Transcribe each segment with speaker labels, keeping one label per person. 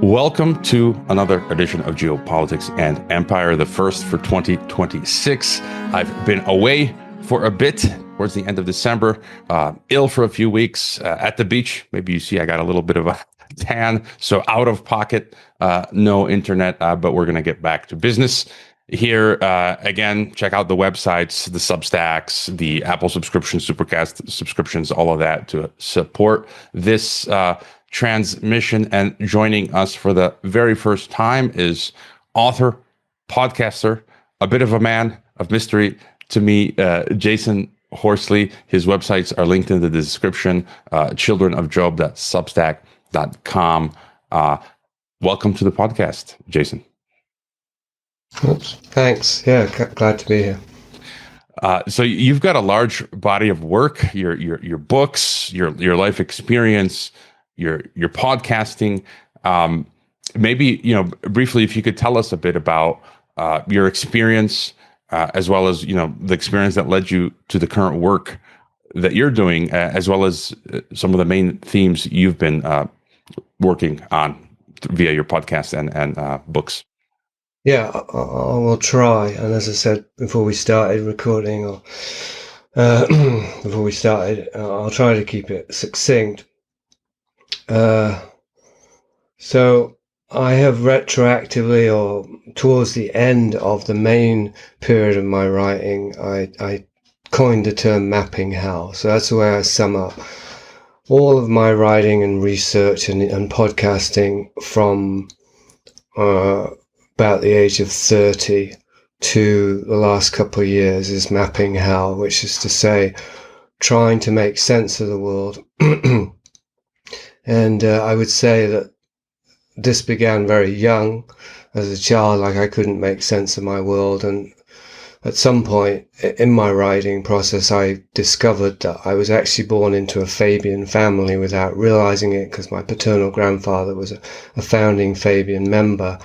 Speaker 1: Welcome to another edition of Geopolitics and Empire, the first for 2026. I've been away for a bit towards the end of December, ill for a few weeks at the beach. Maybe you see I got a little bit of a tan, so out of pocket, no internet, but we're going to get back to business. Here, again, check out the websites, the Substacks, the Apple subscriptions, Supercast subscriptions, all of that to support this transmission. And joining us for the very first time is author, podcaster, a bit of a man of mystery to me, Jasun Horsley. His websites are linked in the description, childrenofjob.substack.com. Welcome to the podcast, Jasun.
Speaker 2: Oops. Thanks. Yeah, glad to be here.
Speaker 1: So you've got a large body of work, your books, your life experience, your podcasting. Maybe, briefly, if you could tell us a bit about your experience, as well as, the experience that led you to the current work that you're doing, as well as some of the main themes you've been working on via your podcast and books.
Speaker 2: Yeah, I will try. And as I said before we started recording, or I'll try to keep it succinct. So I have retroactively, or towards the end of the main period of my writing, I coined the term mapping hell. So that's the way I sum up all of my writing and research and podcasting from about the age of 30 to the last couple of years is mapping hell, which is to say, trying to make sense of the world. And I would say that this began very young. As a child, I couldn't make sense of my world. And at some point in my writing process, I discovered that I was actually born into a Fabian family without realizing it, because my paternal grandfather was a founding Fabian member.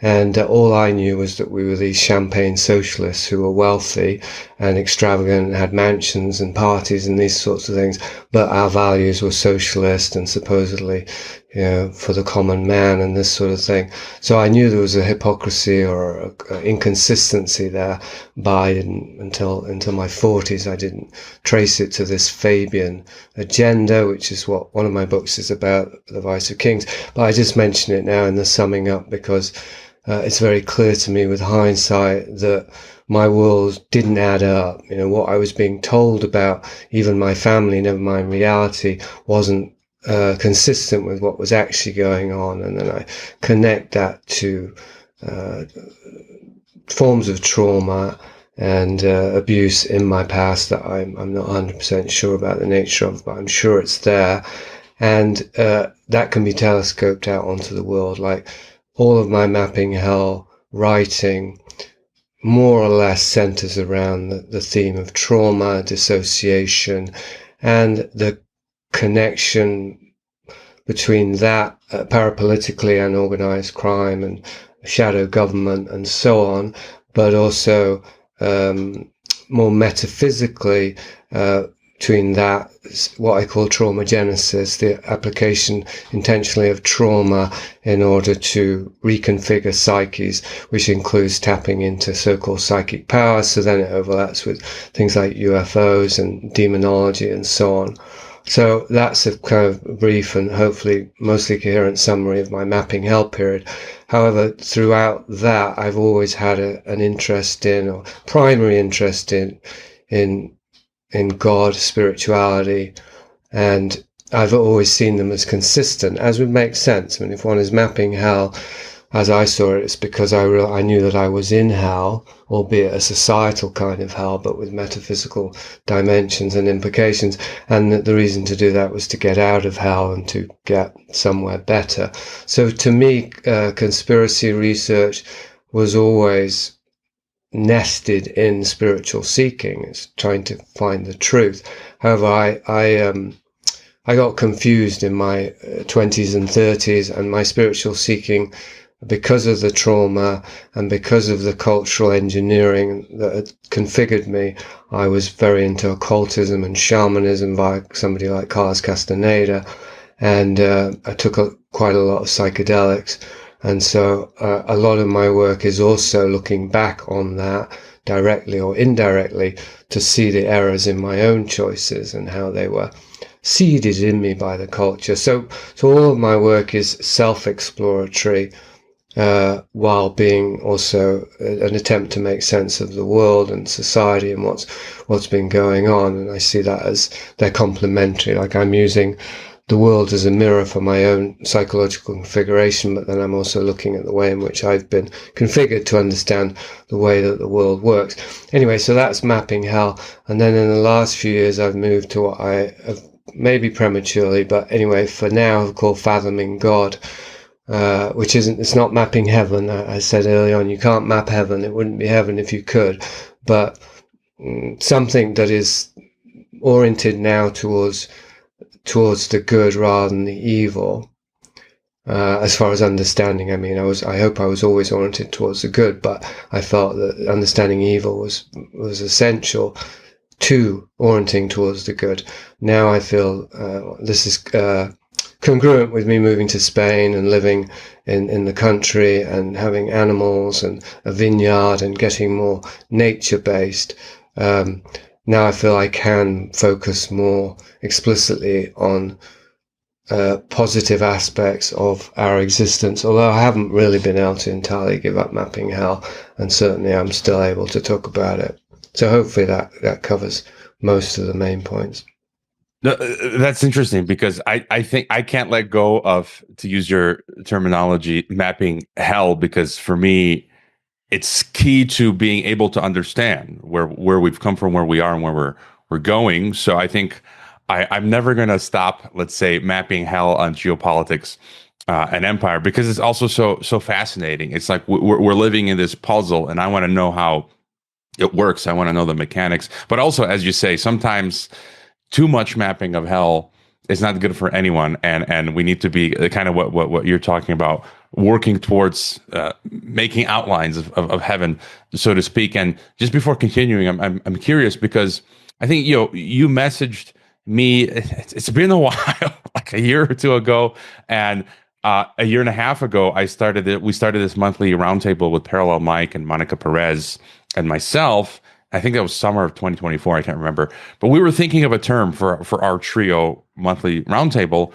Speaker 2: And all I knew was that we were these champagne socialists who were wealthy and extravagant and had mansions and parties and these sorts of things. But our values were socialist and supposedly, for the common man and this sort of thing. So I knew there was a hypocrisy or a inconsistency there. But until my 40s, I didn't trace it to this Fabian agenda, which is what one of my books is about, The Vice of Kings. But I just mention it now in the summing up because it's very clear to me with hindsight that my world didn't add up. What I was being told about even my family, never mind reality, wasn't consistent with what was actually going on. And then I connect that to forms of trauma and abuse in my past that I'm not 100% sure about the nature of, but I'm sure it's there. And that can be telescoped out onto the world. Like all of my mapping hell writing more or less centers around the theme of trauma, dissociation, and the connection between that parapolitically and organized crime and shadow government and so on, but also more metaphysically between that, what I call trauma genesis, the application intentionally of trauma in order to reconfigure psyches, which includes tapping into so-called psychic powers. So then it overlaps with things like UFOs and demonology and so on. So that's a kind of brief and hopefully mostly coherent summary of my mapping hell period. However, throughout that, I've always had an interest in, or primary interest in God, spirituality, and I've always seen them as consistent, as would make sense. I mean, if one is mapping hell, as I saw it, it's because I knew that I was in hell, albeit a societal kind of hell, but with metaphysical dimensions and implications. And the reason to do that was to get out of hell and to get somewhere better. So to me, conspiracy research was always nested in spiritual seeking. It's trying to find the truth. However, I got confused in my 20s and 30s, and my spiritual seeking, because of the trauma and because of the cultural engineering that had configured me, I was very into occultism and shamanism by somebody like Carlos Castaneda. And I took quite a lot of psychedelics. And so a lot of my work is also looking back on that directly or indirectly to see the errors in my own choices and how they were seeded in me by the culture. So all of my work is self-exploratory, while being also an attempt to make sense of the world and society and what's been going on. And I see that as they're complementary. Like I'm using the world as a mirror for my own psychological configuration, but then I'm also looking at the way in which I've been configured to understand the way that the world works. Anyway, so that's mapping hell. And then in the last few years, I've moved to what I have, maybe prematurely, but anyway, for now, I've called Fathoming God, which it's not mapping heaven. I said early on, you can't map heaven. It wouldn't be heaven if you could, but something that is oriented now towards the good rather than the evil. As far as understanding, I mean, I hope I was always oriented towards the good, but I felt that understanding evil was essential to orienting towards the good. Now I feel this is congruent with me moving to Spain and living in the country and having animals and a vineyard and getting more nature-based. Now I feel I can focus more explicitly on positive aspects of our existence, although I haven't really been able to entirely give up mapping hell, and certainly I'm still able to talk about it. So hopefully that covers most of the main points.
Speaker 1: No, that's interesting because I think I can't let go of, to use your terminology, mapping hell, because for me, it's key to being able to understand where we've come from, where we are, and where we're going. So I think I'm never going to stop, let's say, mapping hell on geopolitics and empire, because it's also so fascinating. It's like we're living in this puzzle, and I want to know how it works. I want to know the mechanics. But also, as you say, sometimes too much mapping of hell is not good for anyone, and we need to be kind of what you're talking about, working towards making outlines of heaven, so to speak. And just before continuing, I'm curious, because I think you messaged me. It's been a while, like a year or two ago, and a year and a half ago, we started this monthly roundtable with Parallel Mike and Monica Perez and myself. I think that was summer of 2024. I can't remember, but we were thinking of a term for our trio monthly roundtable,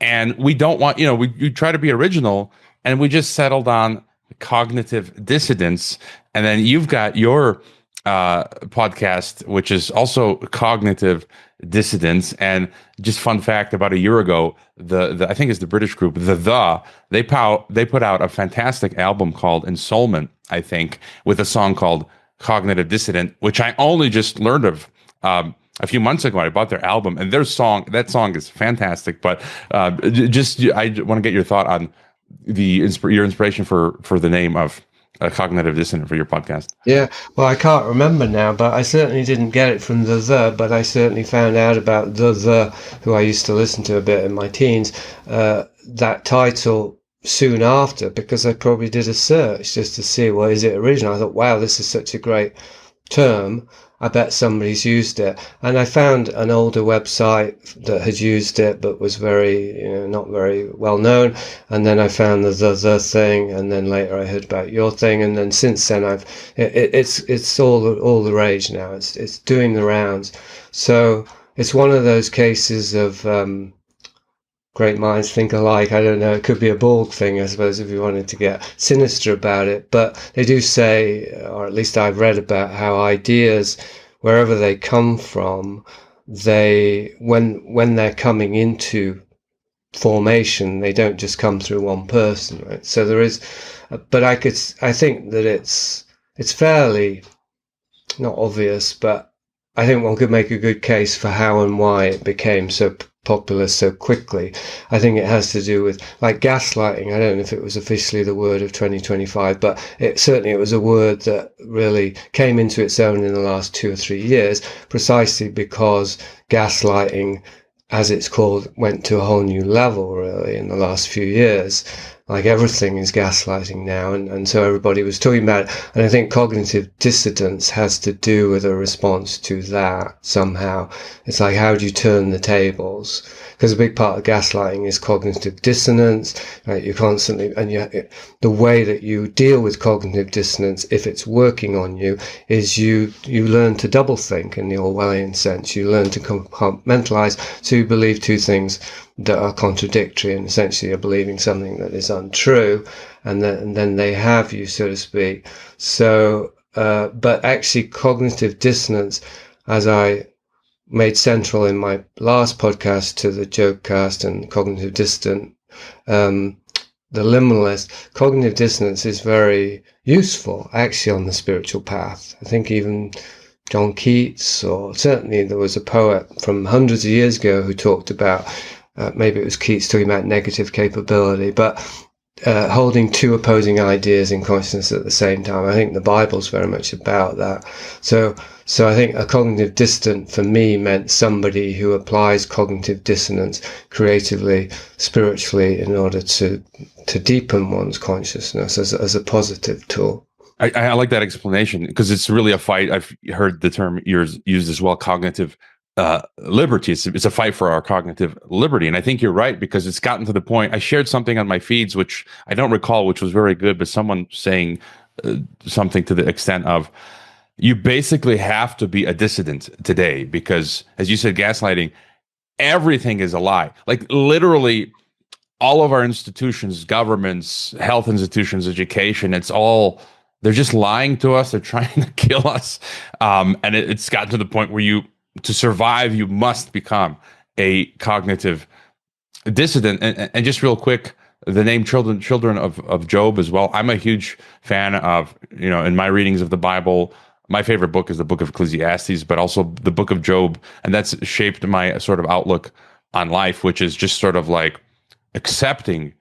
Speaker 1: and we don't want, we try to be original, and we just settled on cognitive dissidence. And then you've got your podcast, which is also cognitive dissidence. And just fun fact, about a year ago, the I think it's the British group, they put out a fantastic album called Ensoulment, I think, with a song called Cognitive Dissident, which I only just learned of a few months ago. I bought their album, and that song is fantastic. But I want to get your thought on your inspiration for the name of Cognitive Dissident for your podcast.
Speaker 2: Yeah, well, I can't remember now, but I certainly didn't get it from but I certainly found out about who I used to listen to a bit in my teens, that title soon after, because I probably did a search just to see, well, is it original? I thought, wow, this is such a great term. I bet somebody's used it. And I found an older website that had used it, but was very, not very well known. And then I found the thing, and then later I heard about your thing. And then since then it's all the rage now. It's doing the rounds. So it's one of those cases of, great minds think alike. I don't know. It could be a Borg thing, I suppose, if you wanted to get sinister about it. But they do say, or at least I've read about, how ideas, wherever they come from, when they're coming into formation, they don't just come through one person, right? So there is, but I think that it's fairly not obvious, but I think one could make a good case for how and why it became so popular so quickly. I think it has to do with, like, gaslighting. I don't know if it was officially the word of 2025, but it was a word that really came into its own in the last 2 or 3 years, precisely because gaslighting, as it's called, went to a whole new level really in the last few years. like everything is gaslighting now, and so everybody was talking about it. And I think cognitive dissidence has to do with a response to that somehow. It's like, how do you turn the tables? Because a big part of gaslighting is cognitive dissonance, right? You constantly, and the way that you deal with cognitive dissonance, if it's working on you, is you learn to double think in the Orwellian sense. You learn to compartmentalize, so you believe two things that are contradictory, and essentially you're believing something that is untrue, and then they have you, so to speak. So, but actually cognitive dissonance, as I made central in my last podcast to the Jobcast and cognitive dissident, the liminalist, cognitive dissonance is very useful actually on the spiritual path. I think even John Keats, or certainly there was a poet from hundreds of years ago who talked about, maybe it was Keats talking about negative capability, but holding two opposing ideas in consciousness at the same time. I think the Bible's very much about that. So I think a cognitive dissident for me meant somebody who applies cognitive dissonance creatively, spiritually, in order to deepen one's consciousness as a positive tool.
Speaker 1: I like that explanation, because it's really a fight. I've heard the term used as well, cognitive liberty. It's a fight for our cognitive liberty. And I think you're right, because it's gotten to the point. I shared something on my feeds, which I don't recall, which was very good, but someone saying something to the extent of, you basically have to be a dissident today, because, as you said, gaslighting, everything is a lie. Like literally all of our institutions, governments, health institutions, education, they're just lying to us. They're trying to kill us. And it's gotten to the point where to survive, you must become a cognitive dissident. And just real quick, the name children of Job as well. I'm a huge fan of, in my readings of the Bible, my favorite book is the book of Ecclesiastes, but also the book of Job. And that's shaped my sort of outlook on life, which is just sort of like accepting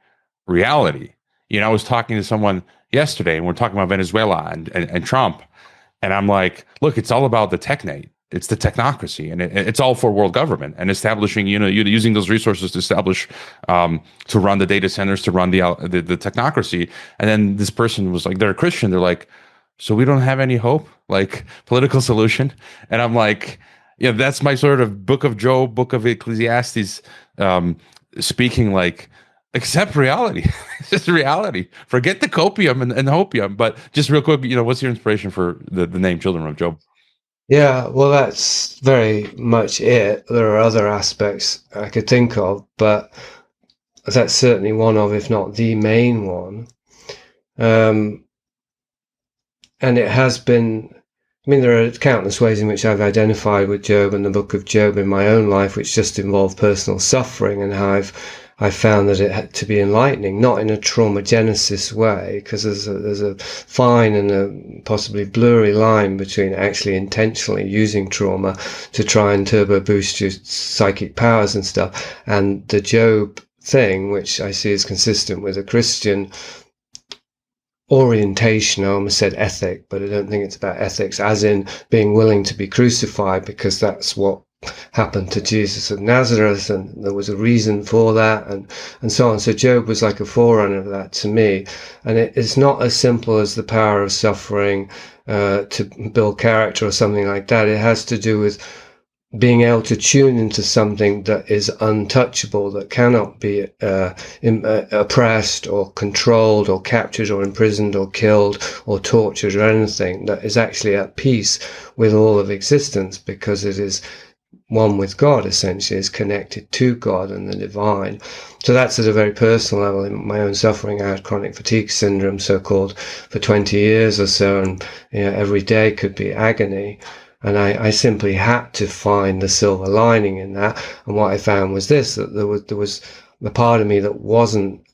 Speaker 1: reality. I was talking to someone yesterday, and we're talking about Venezuela and Trump. And I'm like, look, it's all about the technate. It's the technocracy, and it's all for world government and establishing, using those resources to establish, to run the data centers, to run the technocracy. And then this person was like, they're a Christian. They're like, so we don't have any hope, like political solution. And I'm like, yeah, that's my sort of book of Job, book of Ecclesiastes, speaking like, accept reality. It's just reality. Forget the copium and hopium. But just real quick, what's your inspiration for the name Children of Job?
Speaker 2: Yeah, well, that's very much it. There are other aspects I could think of, but that's certainly one of, if not the main one. And it has been, there are countless ways in which I've identified with Job and the book of Job in my own life, which just involve personal suffering, and how I've found that it had to be enlightening, not in a traumagenesis way, because there's a fine and a possibly blurry line between actually intentionally using trauma to try and turbo boost your psychic powers and stuff, and the Job thing, which I see as consistent with a Christian orientation. I almost said ethic, but I don't think it's about ethics as in being willing to be crucified, because that's what happened to Jesus of Nazareth, and there was a reason for that, and so on. So Job was like a forerunner of that to me. And it's not as simple as the power of suffering to build character or something like that. It has to do with being able to tune into something that is untouchable, that cannot be oppressed or controlled or captured or imprisoned or killed or tortured or anything, that is actually at peace with all of existence, because it is one with God, essentially, is connected to God and the divine. So that's at a very personal level. In my own suffering, I had chronic fatigue syndrome, so-called, for 20 years or so, and every day could be agony. And I simply had to find the silver lining in that. And what I found was this, that there was a part of me that wasn't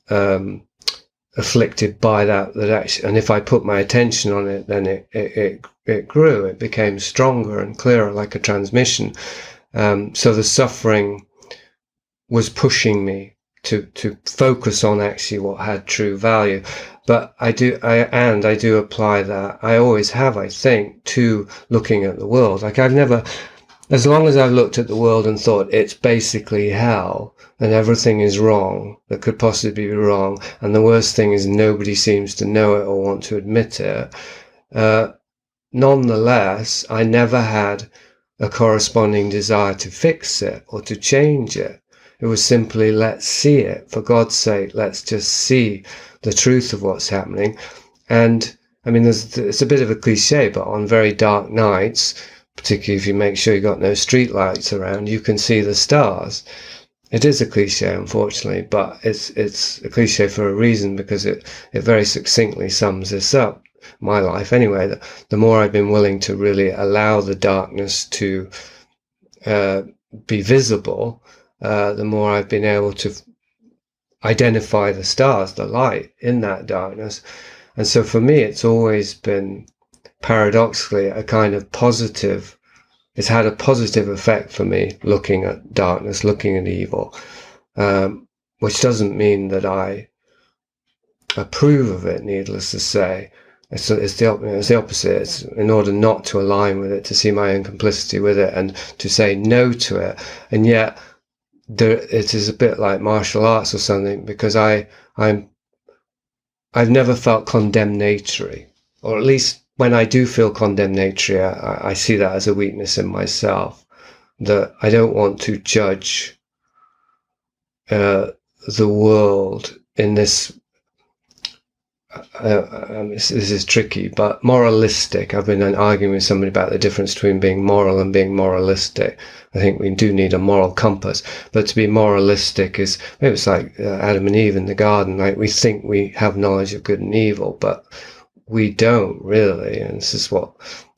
Speaker 2: afflicted by that actually, and if I put my attention on it, then it grew. It became stronger and clearer, like a transmission. So the suffering was pushing me to focus on actually what had true value. But I do apply that. I always have, I think, to looking at the world. Like I've never as long as I've looked at the world and thought it's basically hell and everything is wrong that could possibly be wrong, and the worst thing is nobody seems to know it or want to admit it, nonetheless, I never had a corresponding desire to fix it or to change it. It was simply, let's see it. For God's sake, let's just see the truth of what's happening. And I mean, it's a bit of a cliche, but on very dark nights, particularly if you make sure you've got no street lights around, you can see the stars. It is a cliche, unfortunately, but it's a cliche for a reason, because it very succinctly sums this up. My life, anyway, the more I've been willing to really allow the darkness to be visible, the more I've been able to identify the stars, the light in that darkness. And so for me, it's always been, paradoxically, a kind of positive, it's had a positive effect for me, looking at darkness, looking at evil, which doesn't mean that I approve of it, needless to say. It's the opposite. It's in order not to align with it, to see my own complicity with it, and to say no to it. And yet, it is a bit like martial arts or something, because I've never felt condemnatory, or at least when I do feel condemnatory, I see that as a weakness in myself, that I don't want to judge the world in this. This is tricky, but moralistic. I've been arguing with somebody about the difference between being moral and being moralistic. I think we do need a moral compass, but to be moralistic is, maybe it's like Adam and Eve in the garden. Like, we think we have knowledge of good and evil, but we don't really. And this is what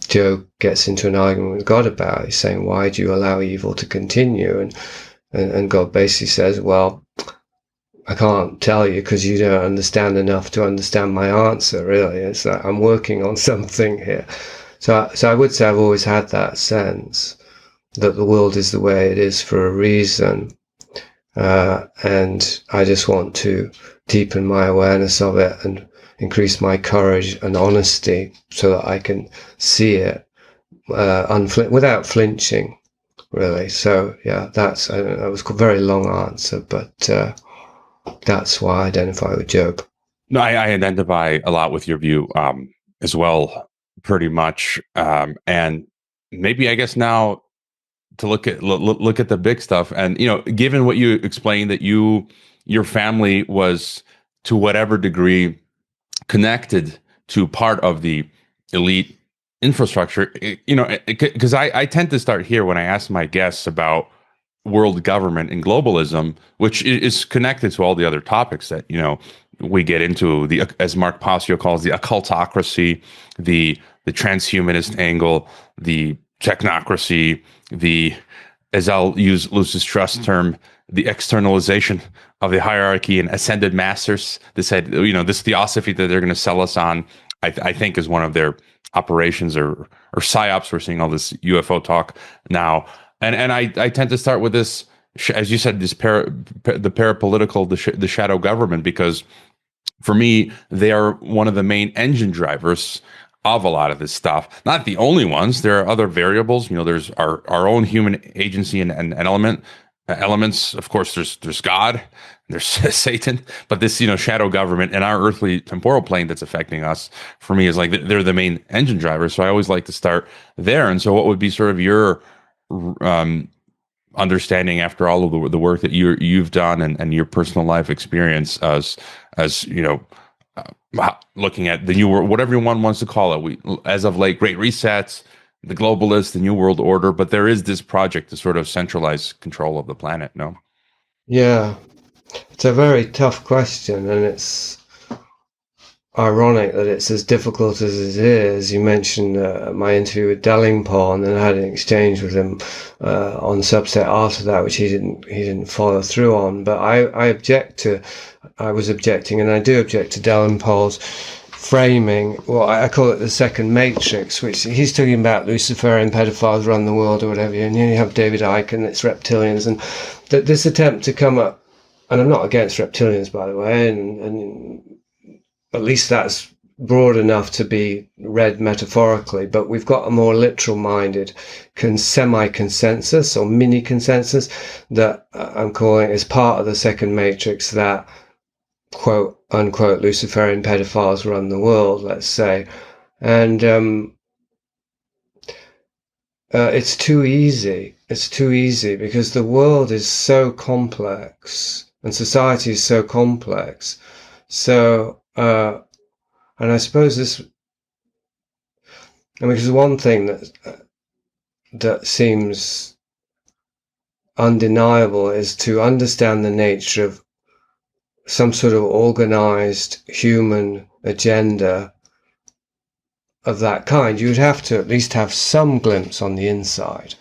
Speaker 2: Job gets into an argument with God about. He's saying, why do you allow evil to continue? And God basically says, well, I can't tell you because you don't understand enough to understand my answer, really. It's like I'm working on something here. So I would say I've always had that sense that the world is the way it is for a reason. And I just want to deepen my awareness of it and increase my courage and honesty so that I can see it without flinching, really. So, yeah, that was a very long answer, but that's why I identify with Job.
Speaker 1: No, I identify a lot with your view as well, pretty much. And maybe, I guess, now to look at the big stuff, and given what you explained, that your family was to whatever degree connected to part of the elite infrastructure, because I tend to start here when I ask my guests about world government and globalism, which is connected to all the other topics that we get into, the, as Mark Passio calls, the occultocracy, the transhumanist angle, the technocracy, the, as I'll use Lucis Trust's term, the externalization of the hierarchy and ascended masters. This theosophy that they're going to sell us on, I think, is one of their operations or psyops. We're seeing all this UFO talk now. And I tend to start with this, as you said, the parapolitical, the shadow government, because for me, they are one of the main engine drivers of a lot of this stuff. Not the only ones. There are other variables. There's our own human agency and elements. Of course, there's God, there's Satan, but this shadow government and our earthly temporal plane that's affecting us, for me, is like they're the main engine drivers. So I always like to start there. And so, what would be sort of your understanding after all of the work that you've done and your personal life experience as looking at the new world, whatever one wants to call it, as of late, Great Resets, the globalists, the New World Order, but there is this project to sort of centralize control of the planet, no?
Speaker 2: Yeah, it's a very tough question, and it's ironic that it's as difficult as it is. You mentioned my interview with Delingpole, and then I had an exchange with him on Substack after that, which he didn't follow through on. But I was objecting, and I do object to Delingpole's framing. Well, I call it the second matrix, which he's talking about Luciferian pedophiles run the world or whatever, and you have David Icke and it's reptilians, and this attempt to come up, and I'm not against reptilians, by the way, and at least that's broad enough to be read metaphorically, but we've got a more literal-minded semi-consensus or mini-consensus that I'm calling as part of the second matrix that quote-unquote Luciferian pedophiles run the world, let's say. And it's too easy. It's too easy because the world is so complex and society is so complex. So, and I suppose because one thing that seems undeniable is to understand the nature of some sort of organized human agenda of that kind. You would have to at least have some glimpse on the inside.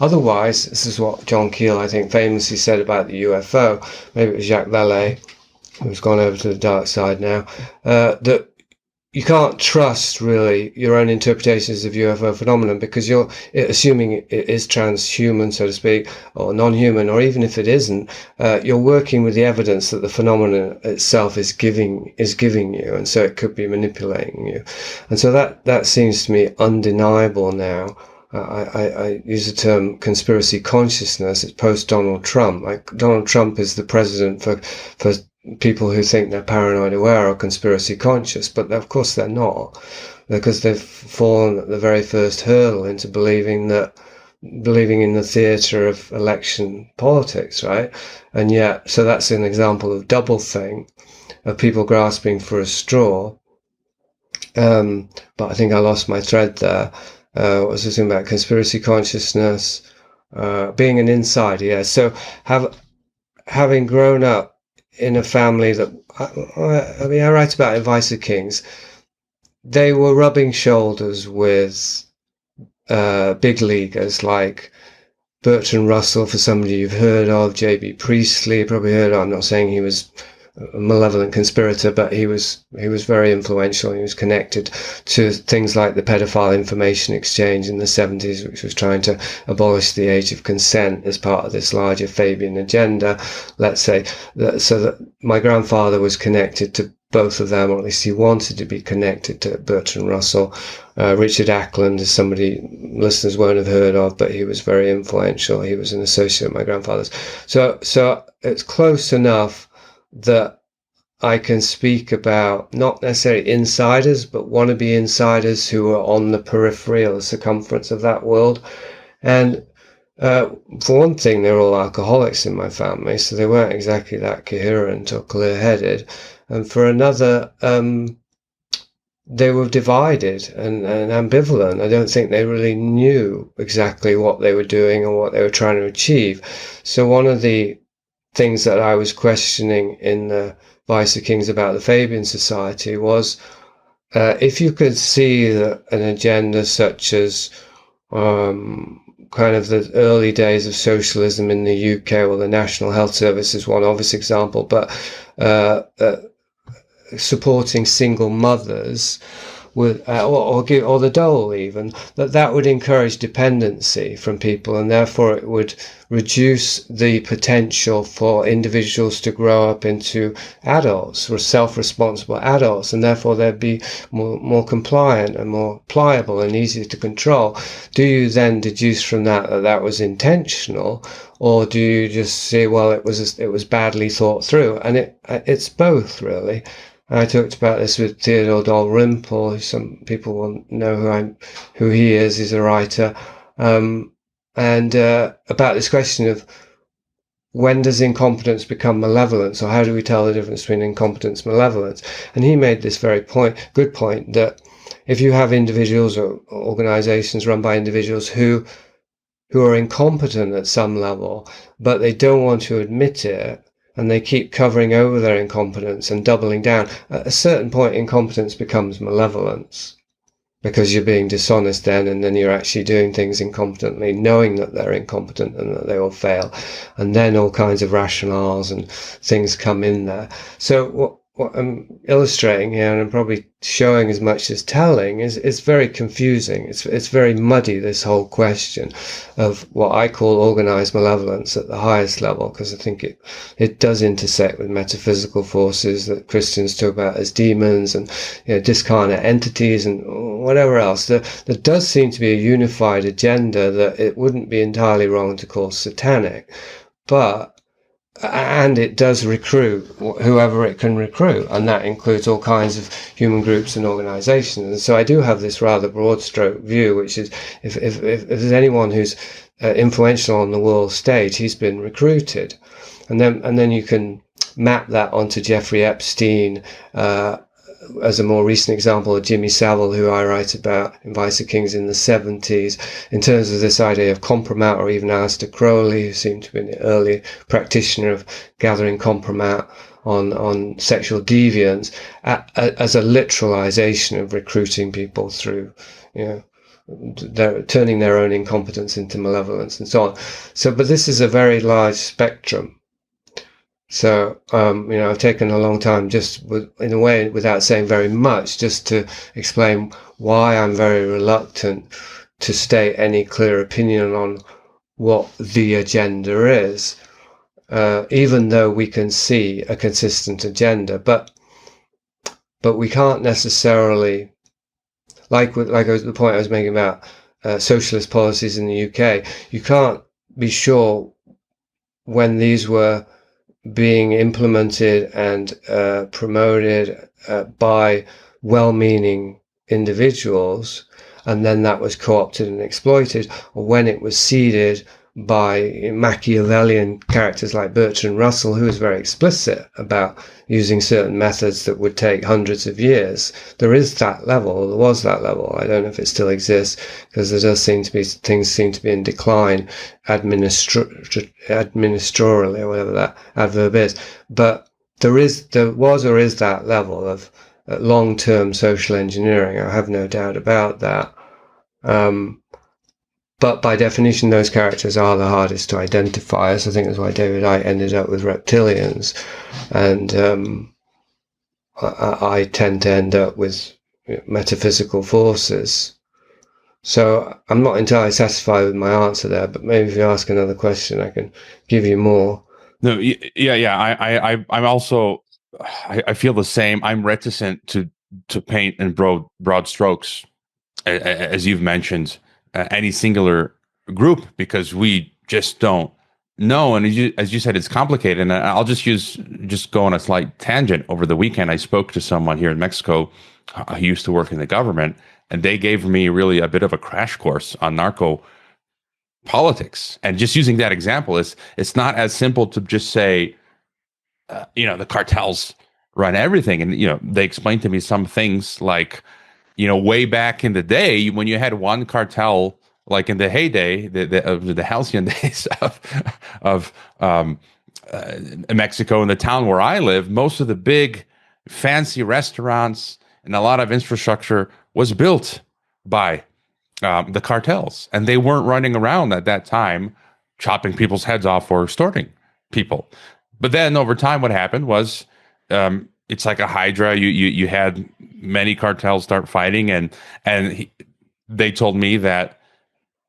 Speaker 2: Otherwise, this is what John Keel, I think, famously said about the UFO. Maybe it was Jacques Vallée, who's gone over to the dark side now, that you can't trust really your own interpretations of UFO phenomenon because you're assuming it is transhuman, so to speak, or non-human, or even if it isn't, you're working with the evidence that the phenomenon itself is giving you, and so it could be manipulating you. And so that seems to me undeniable now. I use the term conspiracy consciousness. It's post Donald Trump. Like Donald Trump is the president for people who think they're paranoid aware or conspiracy conscious, but of course they're not, because they've fallen at the very first hurdle into believing in the theatre of election politics, right? And yet, so that's an example of double thing, of people grasping for a straw. But I think I lost my thread there. What was I saying about conspiracy consciousness, being an insider? Yeah. So having grown up in a family that, I write about in Vice of Kings, they were rubbing shoulders with big leaguers like Bertrand Russell, for somebody you've heard of, J.B. Priestley, probably heard of. I'm not saying he was a malevolent conspirator, but he was very influential. He was connected to things like the pedophile information exchange in the 70s, which was trying to abolish the age of consent as part of this larger Fabian agenda, let's say. So that my grandfather was connected to both of them, or at least he wanted to be connected to Bertrand Russell. Richard Ackland is somebody listeners won't have heard of, but he was very influential. He was an associate of my grandfather's. So it's close enough that I can speak about not necessarily insiders, but wannabe insiders who are on the periphery or the circumference of that world. And for one thing, they're all alcoholics in my family, so they weren't exactly that coherent or clear-headed. And for another, they were divided and ambivalent. I don't think they really knew exactly what they were doing or what they were trying to achieve. So one of the things that I was questioning in the Vice of Kings about the Fabian Society was if you could see an agenda such as kind of the early days of socialism in the UK, or the National Health Service is one obvious example, but supporting single mothers with, or the dole even, that would encourage dependency from people, and therefore it would reduce the potential for individuals to grow up into adults, or self-responsible adults, and therefore they'd be more compliant and more pliable and easier to control. Do you then deduce from that was intentional, or do you just say, well, it was badly thought through? And it's both, really. I talked about this with Theodore Dalrymple. Some people will know who he is. He's a writer. And about this question of when does incompetence become malevolence, or how do we tell the difference between incompetence and malevolence? And he made this very good point, that if you have individuals or organizations run by individuals who are incompetent at some level, but they don't want to admit it, and they keep covering over their incompetence and doubling down, at a certain point incompetence becomes malevolence, because you're being dishonest then, and then you're actually doing things incompetently, knowing that they're incompetent and that they will fail. And then all kinds of rationales and things come in there. So what I'm illustrating here, and I'm probably showing as much as telling, is very confusing. It's very muddy, this whole question of what I call organized malevolence at the highest level, because I think it does intersect with metaphysical forces that Christians talk about as demons and discarnate entities and whatever else. There does seem to be a unified agenda that it wouldn't be entirely wrong to call satanic, and it does recruit whoever it can recruit, and that includes all kinds of human groups and organizations. And so I do have this rather broad stroke view, which is if there's anyone who's influential on the world stage, he's been recruited. And then you can map that onto Jeffrey Epstein, as a more recent example, of Jimmy Savile, who I write about in Vice of Kings in the 70s, in terms of this idea of compromat, or even Aleister Crowley, who seemed to be an early practitioner of gathering compromat on sexual deviance, as a literalization of recruiting people through, turning their own incompetence into malevolence and so on. But this is a very large spectrum. So, I've taken a long time, in a way, without saying very much, just to explain why I'm very reluctant to state any clear opinion on what the agenda is, even though we can see a consistent agenda. But we can't necessarily, like the point I was making about socialist policies in the UK, you can't be sure when these were being implemented and promoted by well-meaning individuals, and then that was co-opted and exploited, or when it was seeded by Machiavellian characters like Bertrand Russell, who was very explicit about using certain methods that would take hundreds of years. There is that level, there was that level. I don't know if it still exists, because there does seem to be, things seem to be in decline administratorily, or whatever that adverb is. But there was or is that level of long-term social engineering. I have no doubt about that. But by definition, those characters are the hardest to identify. So I think that's why David Icke ended up with reptilians. And I tend to end up with metaphysical forces. So I'm not entirely satisfied with my answer there, but maybe if you ask another question, I can give you more.
Speaker 1: No, yeah. I'm also, I feel the same. I'm reticent to paint in broad strokes, as you've mentioned, any singular group, because we just don't know. And as you said, it's complicated. And I'll just go on a slight tangent. Over the weekend, I spoke to someone here in Mexico who used to work in the government, and they gave me really a bit of a crash course on narco politics. And just using that example, it's not as simple to just say, the cartels run everything. And, they explained to me some things like, way back in the day, when you had one cartel, like in the heyday, the halcyon days of Mexico, in the town where I live, most of the big fancy restaurants and a lot of infrastructure was built by the cartels, and they weren't running around at that time chopping people's heads off or extorting people. But then over time, what happened was, it's like a hydra. You had many cartels start fighting, and they told me that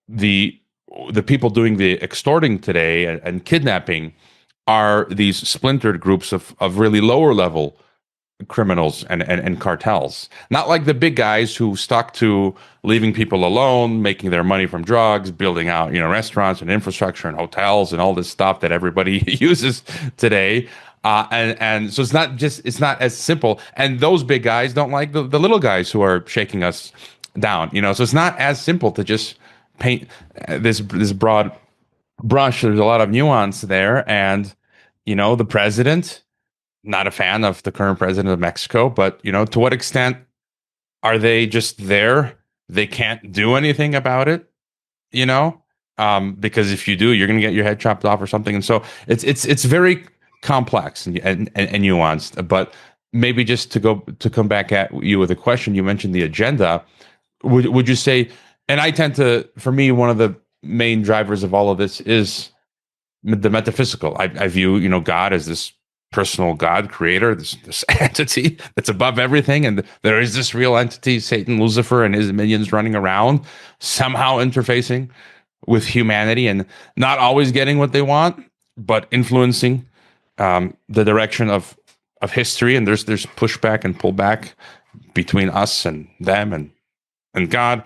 Speaker 1: the people doing the extorting today and kidnapping are these splintered groups of really lower level criminals and cartels, not like the big guys who stuck to leaving people alone, making their money from drugs, building out restaurants and infrastructure and hotels and all this stuff that everybody uses today. And so it's not as simple. And those big guys don't like the little guys who are shaking us down. So it's not as simple to just paint this broad brush. There's a lot of nuance there, and the president. Not a fan of the current president of Mexico, but to what extent are they just there? They can't do anything about it, because if you do, you're going to get your head chopped off or something. And so it's very complex and nuanced. But maybe just to come back at you with a question, you mentioned the agenda. Would you say? And I tend to, for me, one of the main drivers of all of this is the metaphysical. I view God as this personal God, creator, this entity that's above everything, and there is this real entity, Satan, Lucifer, and his minions running around, somehow interfacing with humanity and not always getting what they want, but influencing the direction of history. And there's pushback and pullback between us and them and God.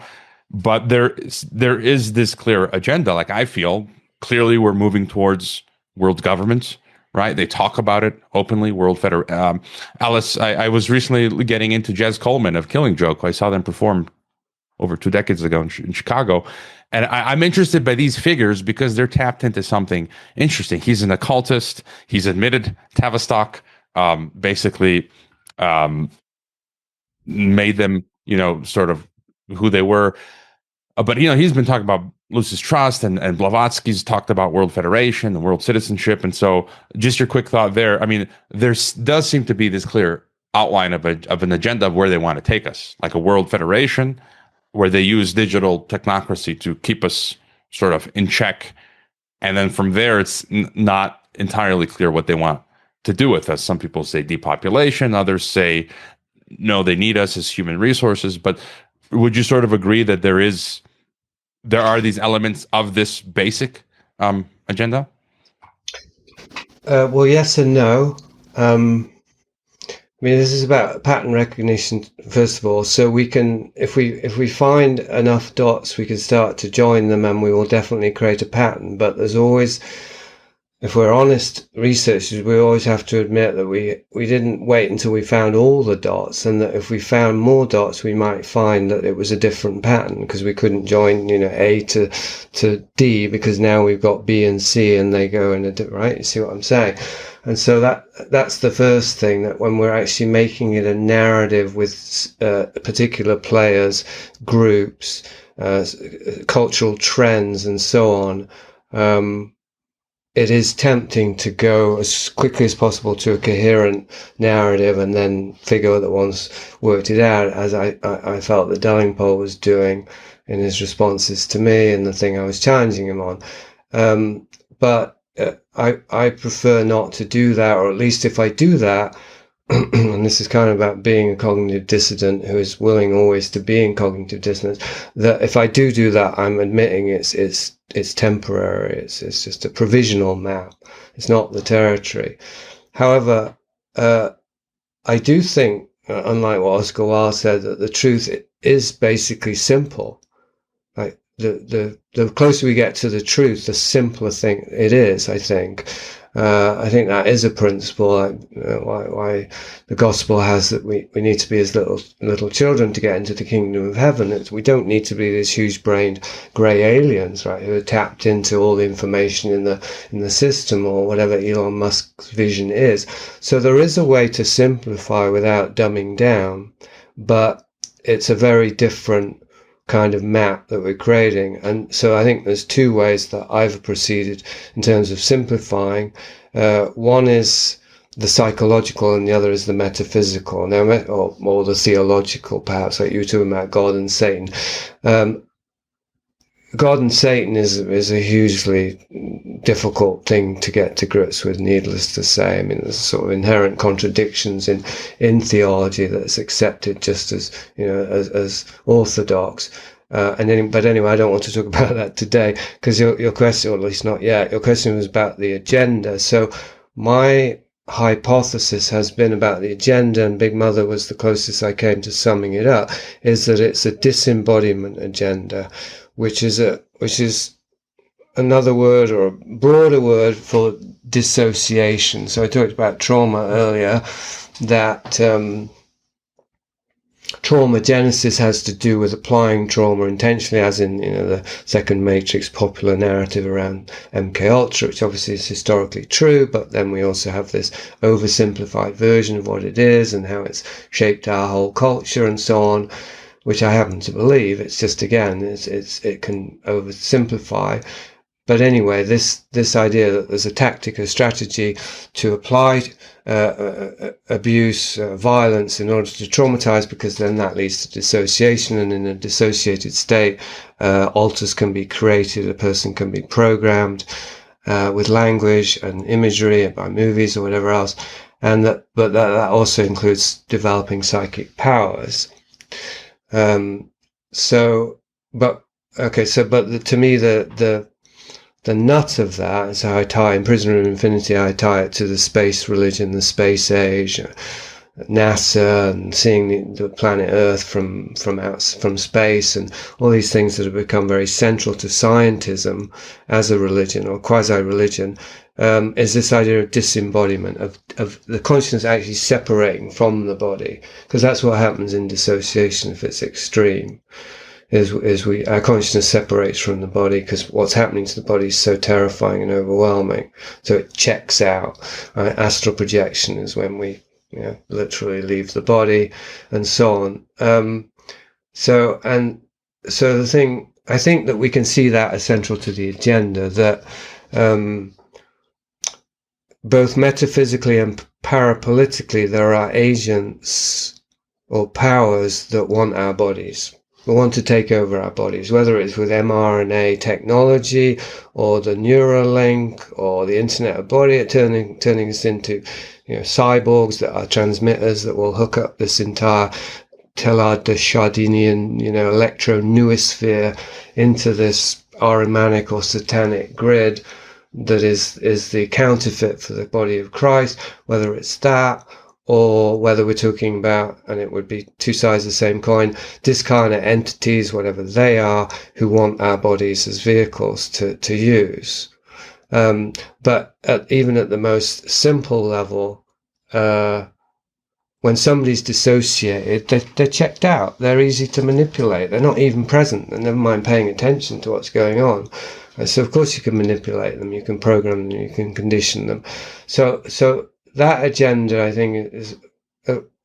Speaker 1: But there is this clear agenda. Like, I feel clearly we're moving towards world government, right? They talk about it openly. Alice, I was recently getting into Jez Coleman of Killing Joke. I saw them perform over 2 decades ago in Chicago. And I'm interested by these figures because they're tapped into something interesting. He's an occultist. He's admitted Tavistock basically made them, sort of who they were. But, he's been talking about Lucis Trust, and Blavatsky's talked about World Federation and world citizenship. And so just your quick thought there. I mean, there does seem to be this clear outline of an agenda of where they want to take us, like a world federation, where they use digital technocracy to keep us sort of in check. And then from there, it's not entirely clear what they want to do with us. Some people say depopulation. Others say, no, they need us as human resources. But would you sort of agree that there are these elements of this basic agenda?
Speaker 2: Well, yes and no. I mean, this is about pattern recognition, first of all. So we can, if we find enough dots, we can start to join them, and we will definitely create a pattern. But there's always, if we're honest researchers, we always have to admit that we didn't wait until we found all the dots, and that if we found more dots, we might find that it was a different pattern, because we couldn't join, A to D, because now we've got B and C, and they go in a different, right? You see what I'm saying? And so that's the first thing, that when we're actually making it a narrative with particular players, groups, cultural trends, and so on, it is tempting to go as quickly as possible to a coherent narrative and then figure that once worked it out, as I felt that Delingpole was doing in his responses to me and the thing I was challenging him on. But I prefer not to do that, or at least if I do that, and this is kind of about being a cognitive dissident who is willing always to be in cognitive dissonance, that if I do that, I'm admitting it's temporary. It's just a provisional map. It's not the territory. However, I do think, unlike what Oscar Wilde said, that the truth is basically simple. Like the closer we get to the truth, the simpler thing it is, I think. I think that is a principle, why the gospel has that we need to be as little children to get into the kingdom of heaven. We don't need to be these huge-brained grey aliens, right, who are tapped into all the information in the system, or whatever Elon Musk's vision is. So there is a way to simplify without dumbing down, but it's a very different kind of map that we're creating. And so I think there's two ways that I've proceeded in terms of simplifying. One is the psychological, and the other is the metaphysical, now, or the theological, perhaps, like you were talking about God and Satan. God and Satan is a hugely difficult thing to get to grips with, needless to say. I mean, there's sort of inherent contradictions in theology that's accepted just as, as orthodox. But anyway, I don't want to talk about that today, because your question, or at least not yet, your question was about the agenda. So my hypothesis has been about the agenda, and Big Mother was the closest I came to summing it up, is that it's a disembodiment agenda, which is another word, or a broader word, for dissociation. So I talked about trauma earlier, that trauma genesis has to do with applying trauma intentionally, as in the second Matrix popular narrative around MK Ultra, which obviously is historically true, but then we also have this oversimplified version of what it is and how it's shaped our whole culture and so on, which I happen to believe. It's just, again, it can oversimplify. But anyway, this idea that there's a tactic, a strategy to apply abuse, violence in order to traumatize, because then that leads to dissociation, and in a dissociated state, alters can be created, a person can be programmed with language and imagery, by movies or whatever else. and that also includes developing psychic powers. To me, the nut of that is how I tie in Prisoner of Infinity. I tie it to the space religion, the space age, NASA, and seeing the planet Earth from space, and all these things that have become very central to scientism as a religion or quasi-religion. Is this idea of disembodiment, of the consciousness actually separating from the body, because that's what happens in dissociation if it's extreme. Our consciousness separates from the body because what's happening to the body is so terrifying and overwhelming. So it checks out. Right? Astral projection is when we literally leave the body, and so on. So the thing, I think that we can see that as central to the agenda, that both metaphysically and parapolitically, there are agents or powers that want our bodies. We want to take over our bodies, whether it's with mRNA technology or the Neuralink or the Internet of Body, turning us into cyborgs that are transmitters that will hook up this entire Teilhard de Chardinian, electro-noosphere into this Ahrimanic or satanic grid that is the counterfeit for the body of Christ, whether it's that, or whether we're talking about, and it would be two sides of the same coin, discarnate entities, whatever they are, who want our bodies as vehicles to use. But even at the most simple level, when somebody's dissociated, they're checked out. They're easy to manipulate. They're not even present, and never mind paying attention to what's going on. So of course you can manipulate them, you can program them, you can condition them. So that agenda, I think, is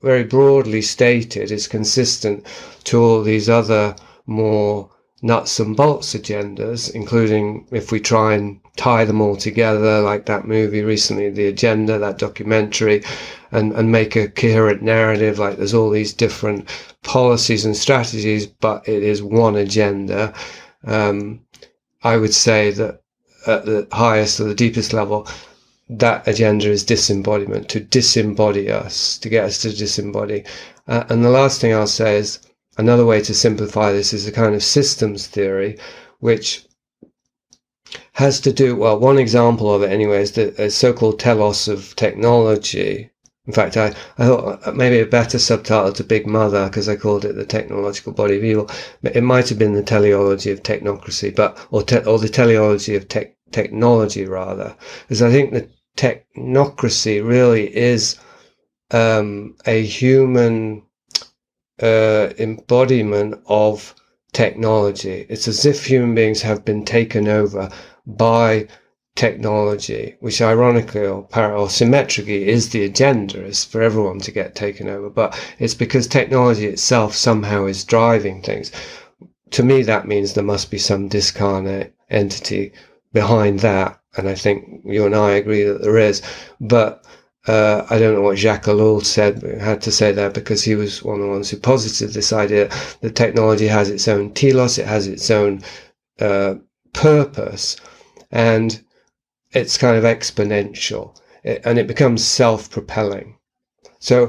Speaker 2: very broadly stated, is consistent to all these other more nuts and bolts agendas, including if we try and tie them all together, like that movie recently, The Agenda, that documentary, and make a coherent narrative, like there's all these different policies and strategies, but it is one agenda. I would say that at the highest or the deepest level, that agenda is disembodiment, to disembody us, to get us to disembody. And the last thing I'll say is, another way to simplify this is a kind of systems theory, which has to do, well, one example of it anyway is the so-called telos of technology. In fact, I thought maybe a better subtitle to Big Mother, because I called it the technological body of evil. It might have been the teleology of technocracy, or the teleology of technology rather, because I think the technocracy really is a human embodiment of technology. It's as if human beings have been taken over by technology, which ironically or symmetrically is the agenda, is for everyone to get taken over, but it's because technology itself somehow is driving things. To me, that means there must be some discarnate entity behind that, and I think you and I agree that there is. But I don't know what Jacques Ellul had to say there, because he was one of the ones who posited this idea that technology has its own telos, it has its own purpose, and it's kind of exponential, and it becomes self-propelling. So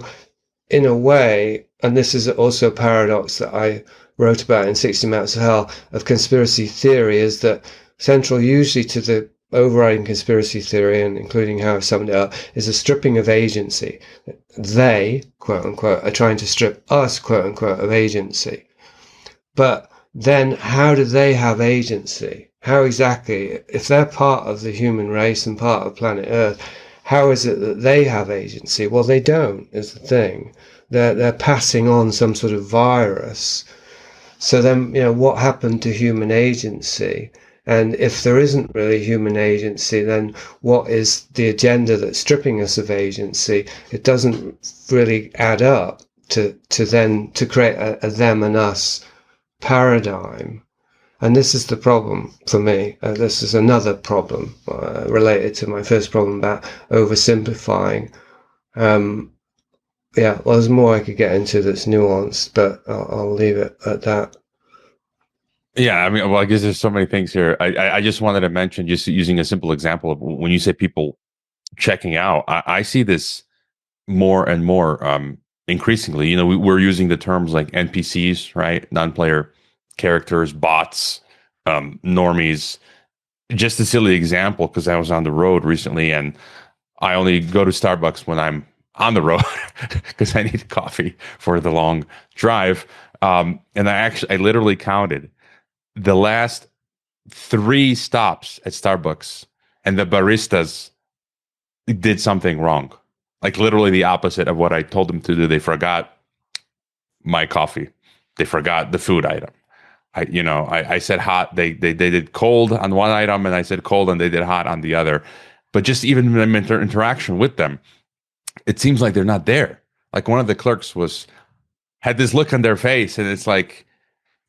Speaker 2: in a way, and this is also a paradox that I wrote about in 60 Mountains of Hell, of conspiracy theory, is that central usually to the overriding conspiracy theory, and including how I've summed it up, is a stripping of agency. They, quote unquote, are trying to strip us, quote unquote, of agency. But then how do they have agency? How exactly, if they're part of the human race and part of planet Earth, how is it that they have agency? Well, they don't, is the thing. They're passing on some sort of virus. So then, what happened to human agency? And if there isn't really human agency, then what is the agenda that's stripping us of agency? It doesn't really add up to create a them and us paradigm. And this is the problem for me. This is another problem related to my first problem about oversimplifying. Well, there's more I could get into that's nuanced, but I'll leave it at that.
Speaker 1: Yeah, I mean, well, I guess there's so many things here. I just wanted to mention, just using a simple example of when you say people checking out, I see this more and more, increasingly. We're using the terms like NPCs, right? Non-player characters, bots, normies. Just a silly example, because I was on the road recently, and I only go to Starbucks when I'm on the road because I need coffee for the long drive. And I literally counted the last 3 stops at Starbucks, and the baristas did something wrong. Like literally the opposite of what I told them to do. They forgot my coffee. They forgot the food item. I said hot. They did cold on one item, and I said cold, and they did hot on the other. But just even in interaction with them, it seems like they're not there. Like one of the clerks had this look on their face, and it's like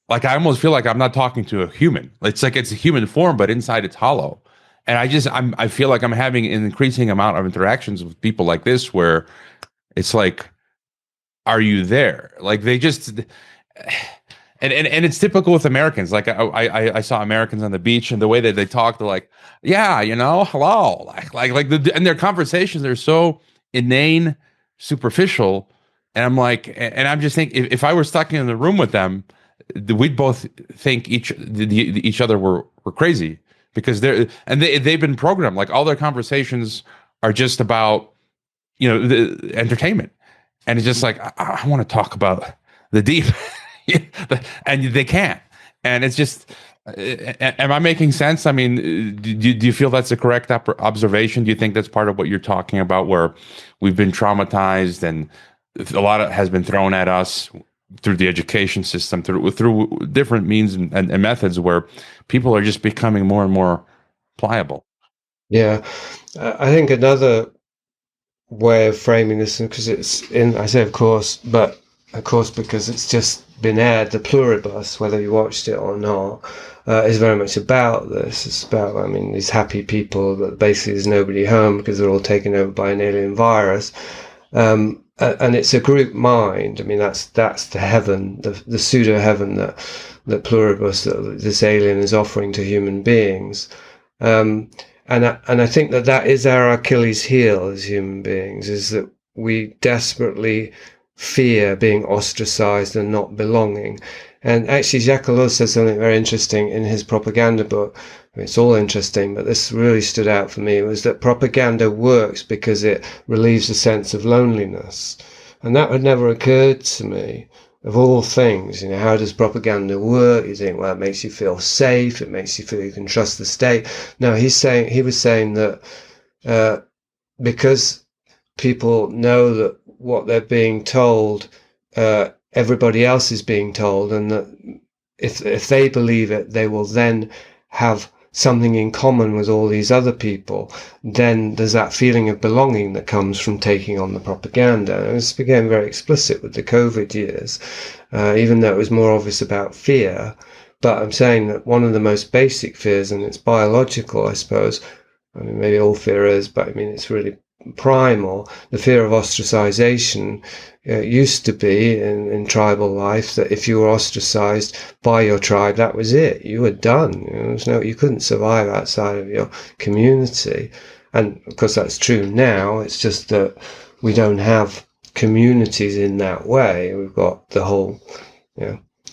Speaker 1: I almost feel like I'm not talking to a human. It's like it's a human form, but inside it's hollow. And I feel like I'm having an increasing amount of interactions with people like this, where it's like, are you there? Like they just, and it's typical with Americans. Like I saw Americans on the beach, and the way that they talk, they're like, yeah, hello, and their conversations are so inane, superficial. And I'm like, and I'm just thinking, if I were stuck in the room with them, we'd both think each other were crazy, because they've been programmed. Like all their conversations are just about the entertainment, and it's just like I want to talk about the deep, and they can't. And it's just, am I making sense? I mean, do you feel that's a correct observation? Do you think that's part of what you're talking about, where we've been traumatized and a lot has been thrown at us through the education system, through different means and methods, where people are just becoming more and more pliable?
Speaker 2: Yeah, I think another way of framing this, because I say of course, but of course because it's just been aired, the pluribus, whether you watched it or not, is very much about this. It's about, these happy people, but basically there's nobody home because they're all taken over by an alien virus. And it's a group mind. That's the heaven, the pseudo heaven that pluribus, that this alien is offering to human beings. And I think that is our Achilles heel as human beings, is that we desperately fear being ostracized and not belonging. And actually, Jacques Ellul says something very interesting in his propaganda book. It's all interesting, but this really stood out for me, was that propaganda works because it relieves a sense of loneliness. And that had never occurred to me. Of all things, how does propaganda work? You think, well, it makes you feel safe. It makes you feel you can trust the state. No, he was saying that because people know that what they're being told, everybody else is being told, and that if they believe it, they will then have something in common with all these other people. Then there's that feeling of belonging that comes from taking on the propaganda. And this became very explicit with the COVID years, even though it was more obvious about fear. But I'm saying that one of the most basic fears, and it's biological, I suppose, maybe all fear is, but it's really primal. The fear of ostracization used to be in tribal life that if you were ostracized by your tribe, that was it. You were done. You couldn't survive outside of your community. And of course that's true now. It's just that we don't have communities in that way. We've got the whole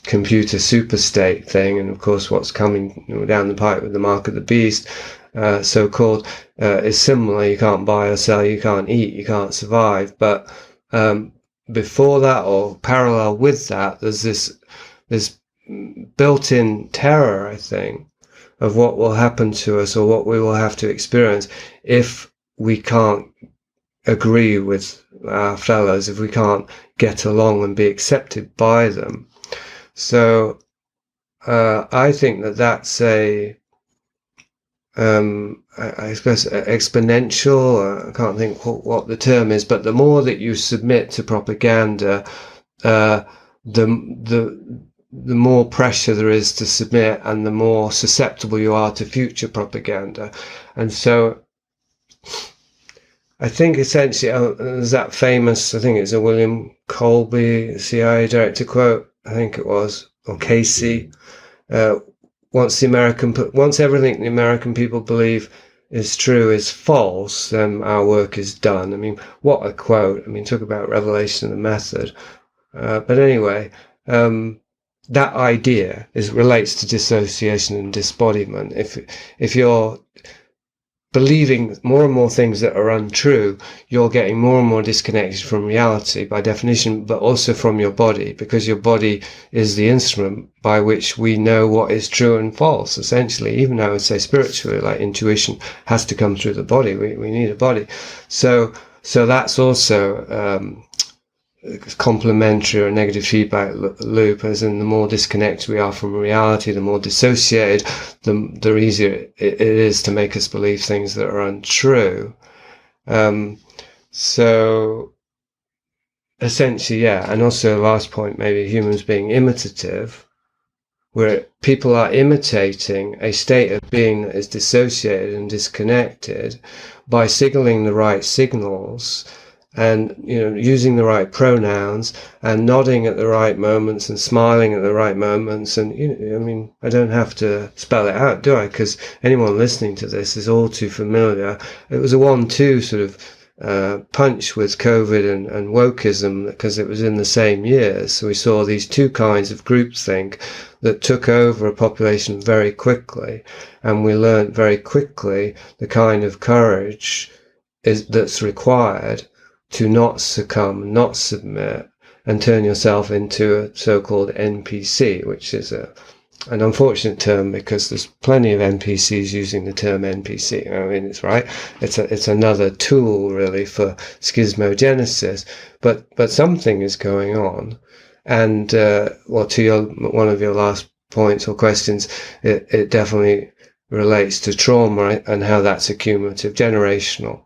Speaker 2: computer superstate thing, and of course what's coming down the pipe with the mark of the beast, so-called, is similar. You can't buy or sell, you can't eat, you can't survive. But before that, or parallel with that, there's this built-in terror, I think, of what will happen to us, or what we will have to experience if we can't agree with our fellows, if we can't get along and be accepted by them. So I think that's I suppose exponential. I can't think what the term is, but the more that you submit to propaganda, the more pressure there is to submit, and the more susceptible you are to future propaganda. And so I think essentially, there's that famous, I think it's a William Colby CIA director quote, I think it was, or Casey, once everything the American people believe is true is false, then our work is done. I mean, what a quote. I mean, talk about revelation and the method. But anyway, that idea relates to dissociation and disbodiment. If you're believing more and more things that are untrue, you're getting more and more disconnected from reality by definition, but also from your body, because your body is the instrument by which we know what is true and false, essentially. Even I would say spiritually, like intuition has to come through the body. We need a body. So that's also complementary or negative feedback loop, as in the more disconnected we are from reality, the more dissociated, the easier it is to make us believe things that are untrue. So essentially, yeah. And also the last point, maybe humans being imitative, where people are imitating a state of being that is dissociated and disconnected by signaling the right signals, and using the right pronouns and nodding at the right moments and smiling at the right moments. And I mean, I don't have to spell it out, do I? Because anyone listening to this is all too familiar. It was a 1-2 sort of punch with COVID and wokeism, because it was in the same year. So we saw these two kinds of groupthink that took over a population very quickly, and we learned very quickly the kind of courage that's required to not succumb, not submit, and turn yourself into a so-called NPC, which is an unfortunate term, because there's plenty of NPCs using the term NPC. I mean, it's right. It's another tool really for schismogenesis, but something is going on. And well, to one of your last points or questions, it definitely relates to trauma and how that's accumulative, generational.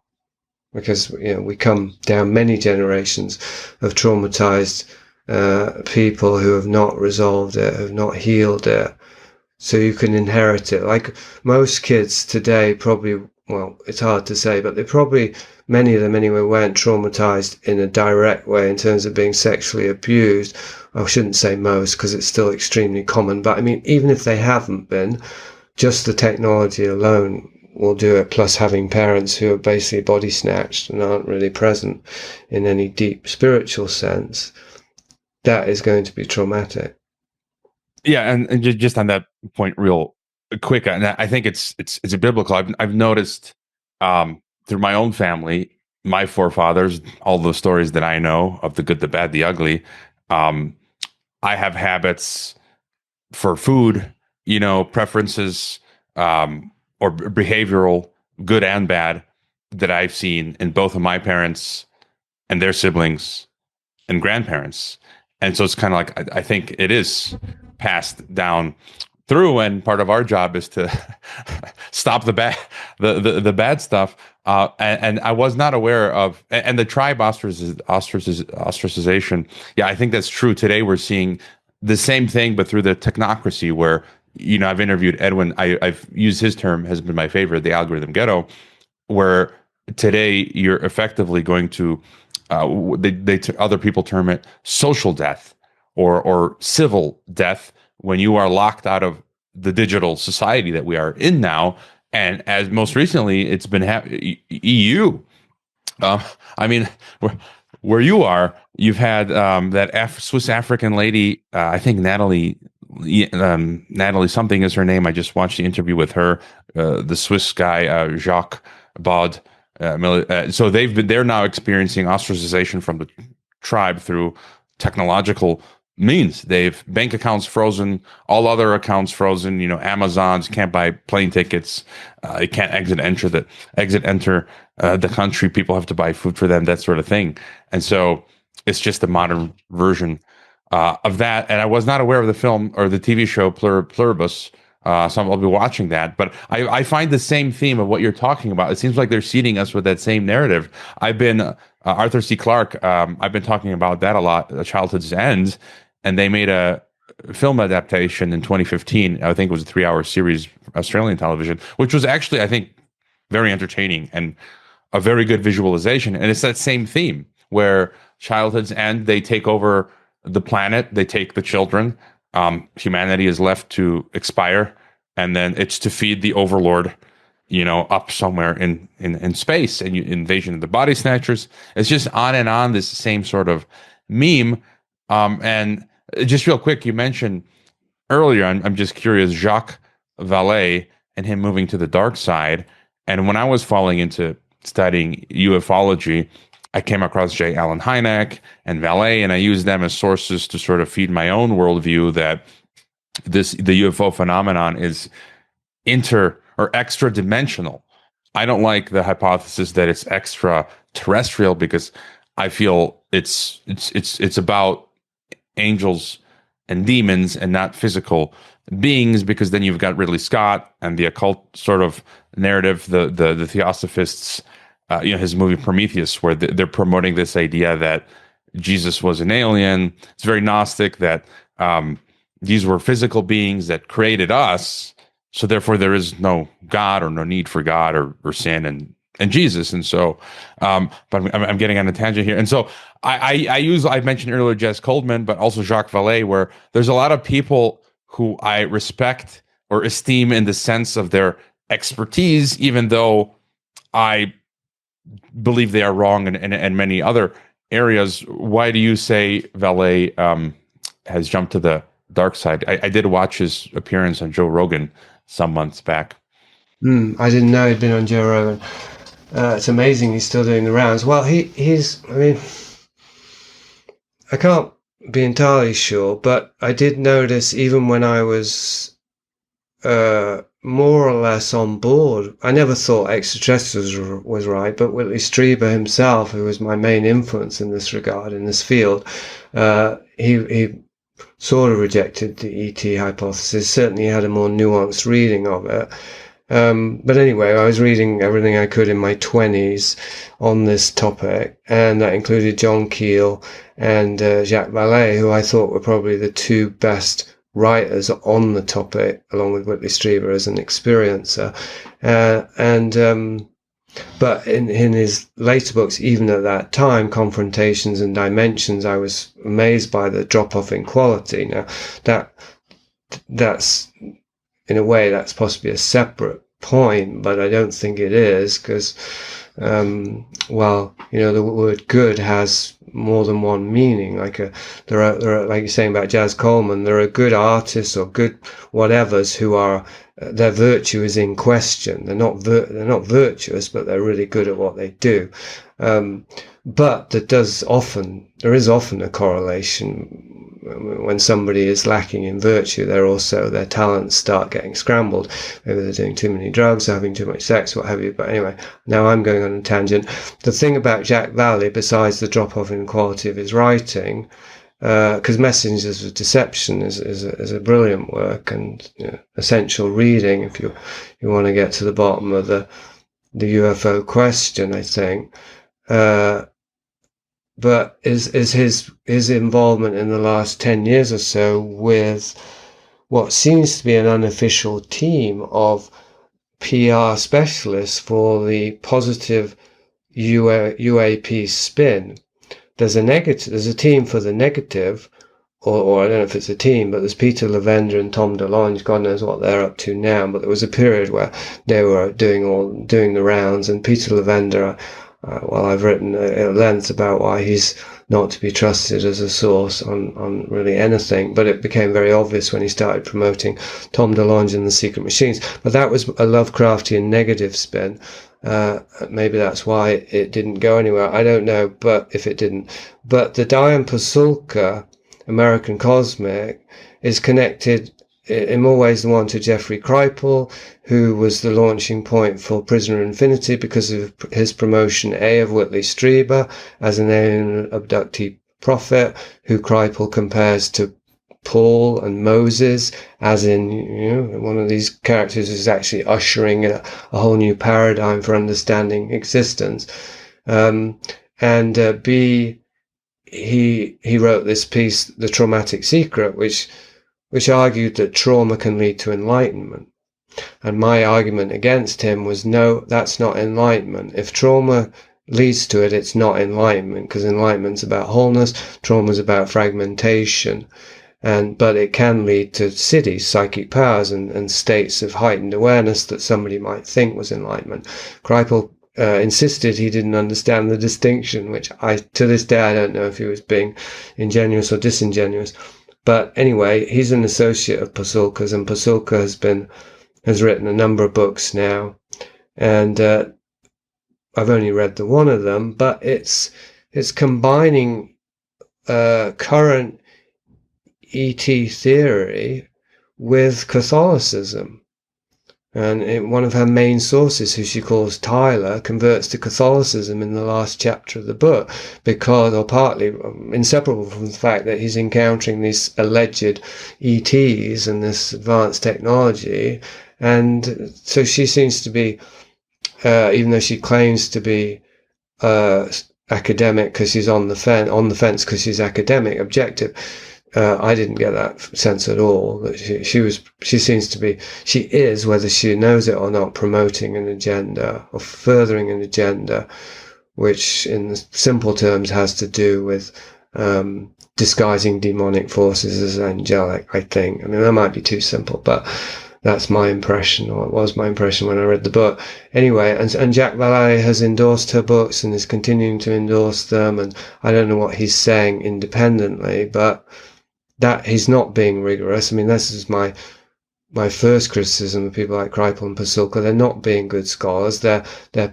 Speaker 2: Because we come down many generations of traumatized people who have not resolved it, have not healed it. So you can inherit it. Like most kids today probably, well, it's hard to say, but many of them anyway, weren't traumatized in a direct way in terms of being sexually abused. I shouldn't say most, because it's still extremely common. But I mean, even if they haven't been, just the technology alone will do it, plus having parents who are basically body snatched and aren't really present in any deep spiritual sense, that is going to be traumatic.
Speaker 1: Yeah, and just on that point, real quick, and I think it's a biblical. I've noticed through my own family, my forefathers, all the stories that I know of the good, the bad, the ugly. I have habits for food, preferences, or behavioral, good and bad, that I've seen in both of my parents and their siblings and grandparents. And so it's kind of like, I think it is passed down through, and part of our job is to stop the bad stuff. And I was not aware of, and the tribe ostracization. Yeah, I think that's true. Today we're seeing the same thing, but through the technocracy, where I've interviewed Edwin. I've used his term, has been my favorite, the algorithm ghetto, where today you're effectively going to, other people term it social death or civil death, when you are locked out of the digital society that we are in now. And as most recently, it's been EU. I mean, where you are, you've had that Swiss African lady, I think Natalie something is her name. I just watched the interview with her, the Swiss guy, Jacques Baud. So they're now experiencing ostracization from the tribe through technological means. They've bank accounts frozen, all other accounts frozen. Amazons can't buy plane tickets. They can't exit enter the country. People have to buy food for them, that sort of thing. And so it's just a modern version of that. And I was not aware of the film or the TV show Pluribus. So I'll be watching that. But I find the same theme of what you're talking about. It seems like they're seeding us with that same narrative. I've been Arthur C. Clarke. I've been talking about that a lot. Childhood's End, and they made a film adaptation in 2015. I think it was a 3-hour series, Australian television, which was actually, I think, very entertaining and a very good visualization. And it's that same theme where childhood's end, they take over the planet, they take the children. Humanity is left to expire, and then it's to feed the overlord up somewhere in space, and Invasion of the Body Snatchers. It's just on and on, this same sort of meme. And just real quick, you mentioned earlier, I'm just curious, Jacques Vallée and him moving to the dark side. And when I was falling into studying ufology, I came across J. Allen Hynek and Vallée, and I used them as sources to sort of feed my own worldview that the UFO phenomenon is extra dimensional. I don't like the hypothesis that it's extraterrestrial, because I feel it's about angels and demons and not physical beings, because then you've got Ridley Scott and the occult sort of narrative, the Theosophists, his movie Prometheus, where they're promoting this idea that Jesus was an alien. It's very Gnostic, that these were physical beings that created us, so therefore there is no God, or no need for God or sin and Jesus. And so, but I'm getting on a tangent here. And so I mentioned earlier Jess Coldman, but also Jacques Vallée, where there's a lot of people who I respect or esteem in the sense of their expertise, even though I believe they are wrong in many other areas. Why do you say Vallée has jumped to the dark side? I did watch his appearance on Joe Rogan some months back.
Speaker 2: I didn't know he'd been on Joe Rogan. It's amazing he's still doing the rounds. Well, he's, I mean, I can't be entirely sure, but I did notice, even when I was more or less on board, I never thought extraterrestrials was right, but Whitley Strieber himself, who was my main influence in this regard, in this field, he sort of rejected the ET hypothesis. Certainly had a more nuanced reading of it. But anyway, I was reading everything I could in my 20s on this topic, and that included John Keel and Jacques Vallée, who I thought were probably the two best writers on the topic, along with Whitley Strieber as an experiencer. But in his later books, even at that time, Confrontations and Dimensions, I was amazed by the drop-off in quality. Now, that's in a way, that's possibly a separate point, but I don't think it is, because, the word good has more than one meaning. There are, like you're saying about Jazz Coleman, there are good artists or good whatevers who are, their virtue is in question. They're not virtuous, but they're really good at what they do. But there is often a correlation. When somebody is lacking in virtue, their talents start getting scrambled. Maybe they're doing too many drugs, having too much sex, what have you. But anyway, now I'm going on a tangent. The thing about Jacques Vallée, besides the drop-off in quality of his writing, because Messengers of Deception is a brilliant work and essential reading if you want to get to the bottom of the UFO question, I think. But is his involvement in the last 10 years or so with what seems to be an unofficial team of PR specialists for the positive UAP spin. There's a team for the negative, or I don't know if it's a team, but there's Peter Lavender and Tom DeLonge. God knows what they're up to now, but there was a period where they were doing the rounds, and Peter Lavender, I've written at length about why he's not to be trusted as a source on really anything, but it became very obvious when he started promoting Tom DeLonge and the Secret Machines. But that was a Lovecraftian negative spin. Maybe that's why it didn't go anywhere. I don't know, but if it didn't. But the Diane Pasulka American Cosmic is connected in more ways than one to Jeffrey Kripal, who was the launching point for Prisoner Infinity because of his promotion of Whitley Strieber as an alien abductee prophet, who Kripal compares to Paul and Moses, as in, one of these characters who's actually ushering a whole new paradigm for understanding existence. He wrote this piece, The Traumatic Secret, which argued that trauma can lead to enlightenment. And my argument against him was, no, that's not enlightenment. If trauma leads to it, it's not enlightenment, because enlightenment's about wholeness, trauma's about fragmentation. but it can lead to siddhis, psychic powers, and states of heightened awareness that somebody might think was enlightenment. Kripal insisted he didn't understand the distinction, which to this day I don't know if he was being ingenuous or disingenuous. But anyway, he's an associate of Pasulka's, and Pasulka has written a number of books now, and I've only read the one of them, but it's combining current ET theory with Catholicism. And one of her main sources, who she calls Tyler, converts to Catholicism in the last chapter of the book, because, or partly inseparable from the fact that he's encountering these alleged ETs and this advanced technology. And so she seems to be, even though she claims to be academic because she's on the fence because she's academic, objective. I didn't get that sense at all. That she seems to be, she is, whether she knows it or not, promoting an agenda or furthering an agenda, which in simple terms has to do with disguising demonic forces as angelic, I think. I mean, that might be too simple, but that's my impression, or it was my impression when I read the book. Anyway, and Jacques Vallée has endorsed her books and is continuing to endorse them, and I don't know what he's saying independently, but that he's not being rigorous. I mean, this is my first criticism of people like Kripal and Pasulka. They're not being good scholars. They're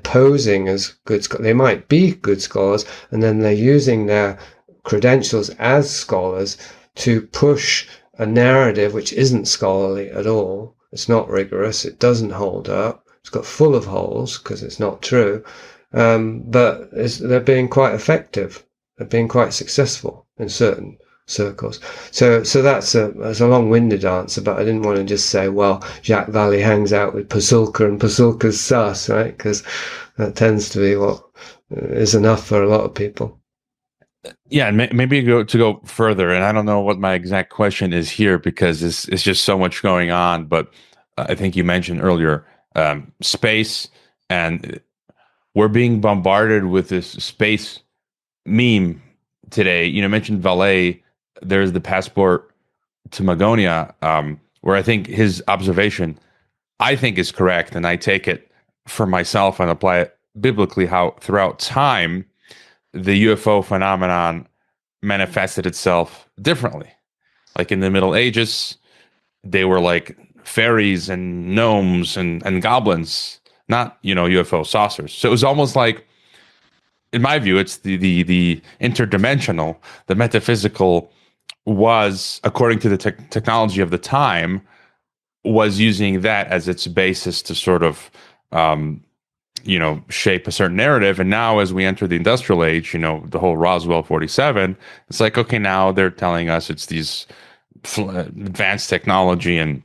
Speaker 2: posing as good scholars. They might be good scholars, and then they're using their credentials as scholars to push a narrative which isn't scholarly at all. It's not rigorous. It doesn't hold up. It's got full of holes because it's not true. But they're being quite effective. They're being quite successful in certain circles. So that's a long-winded answer, but I didn't want to just say, well, Jacques Vallée hangs out with Pasulka and Pasulka's sus, right? Because that tends to be what is enough for a lot of people.
Speaker 1: Yeah, and maybe to go further, and I don't know what my exact question is here because it's just so much going on, but I think you mentioned earlier space, and we're being bombarded with this space meme today. You mentioned Vallée. There's the passport to Magonia, where I think his observation, I think, is correct, and I take it for myself and apply it biblically, how throughout time, the UFO phenomenon manifested itself differently. Like in the Middle Ages, they were like fairies and gnomes and goblins, not, UFO saucers. So it was almost like, in my view, it's the interdimensional, the metaphysical was, according to the technology of the time, was using that as its basis to sort of, shape a certain narrative. And now as we enter the industrial age, the whole Roswell 47, it's like, okay, now they're telling us it's these advanced technology and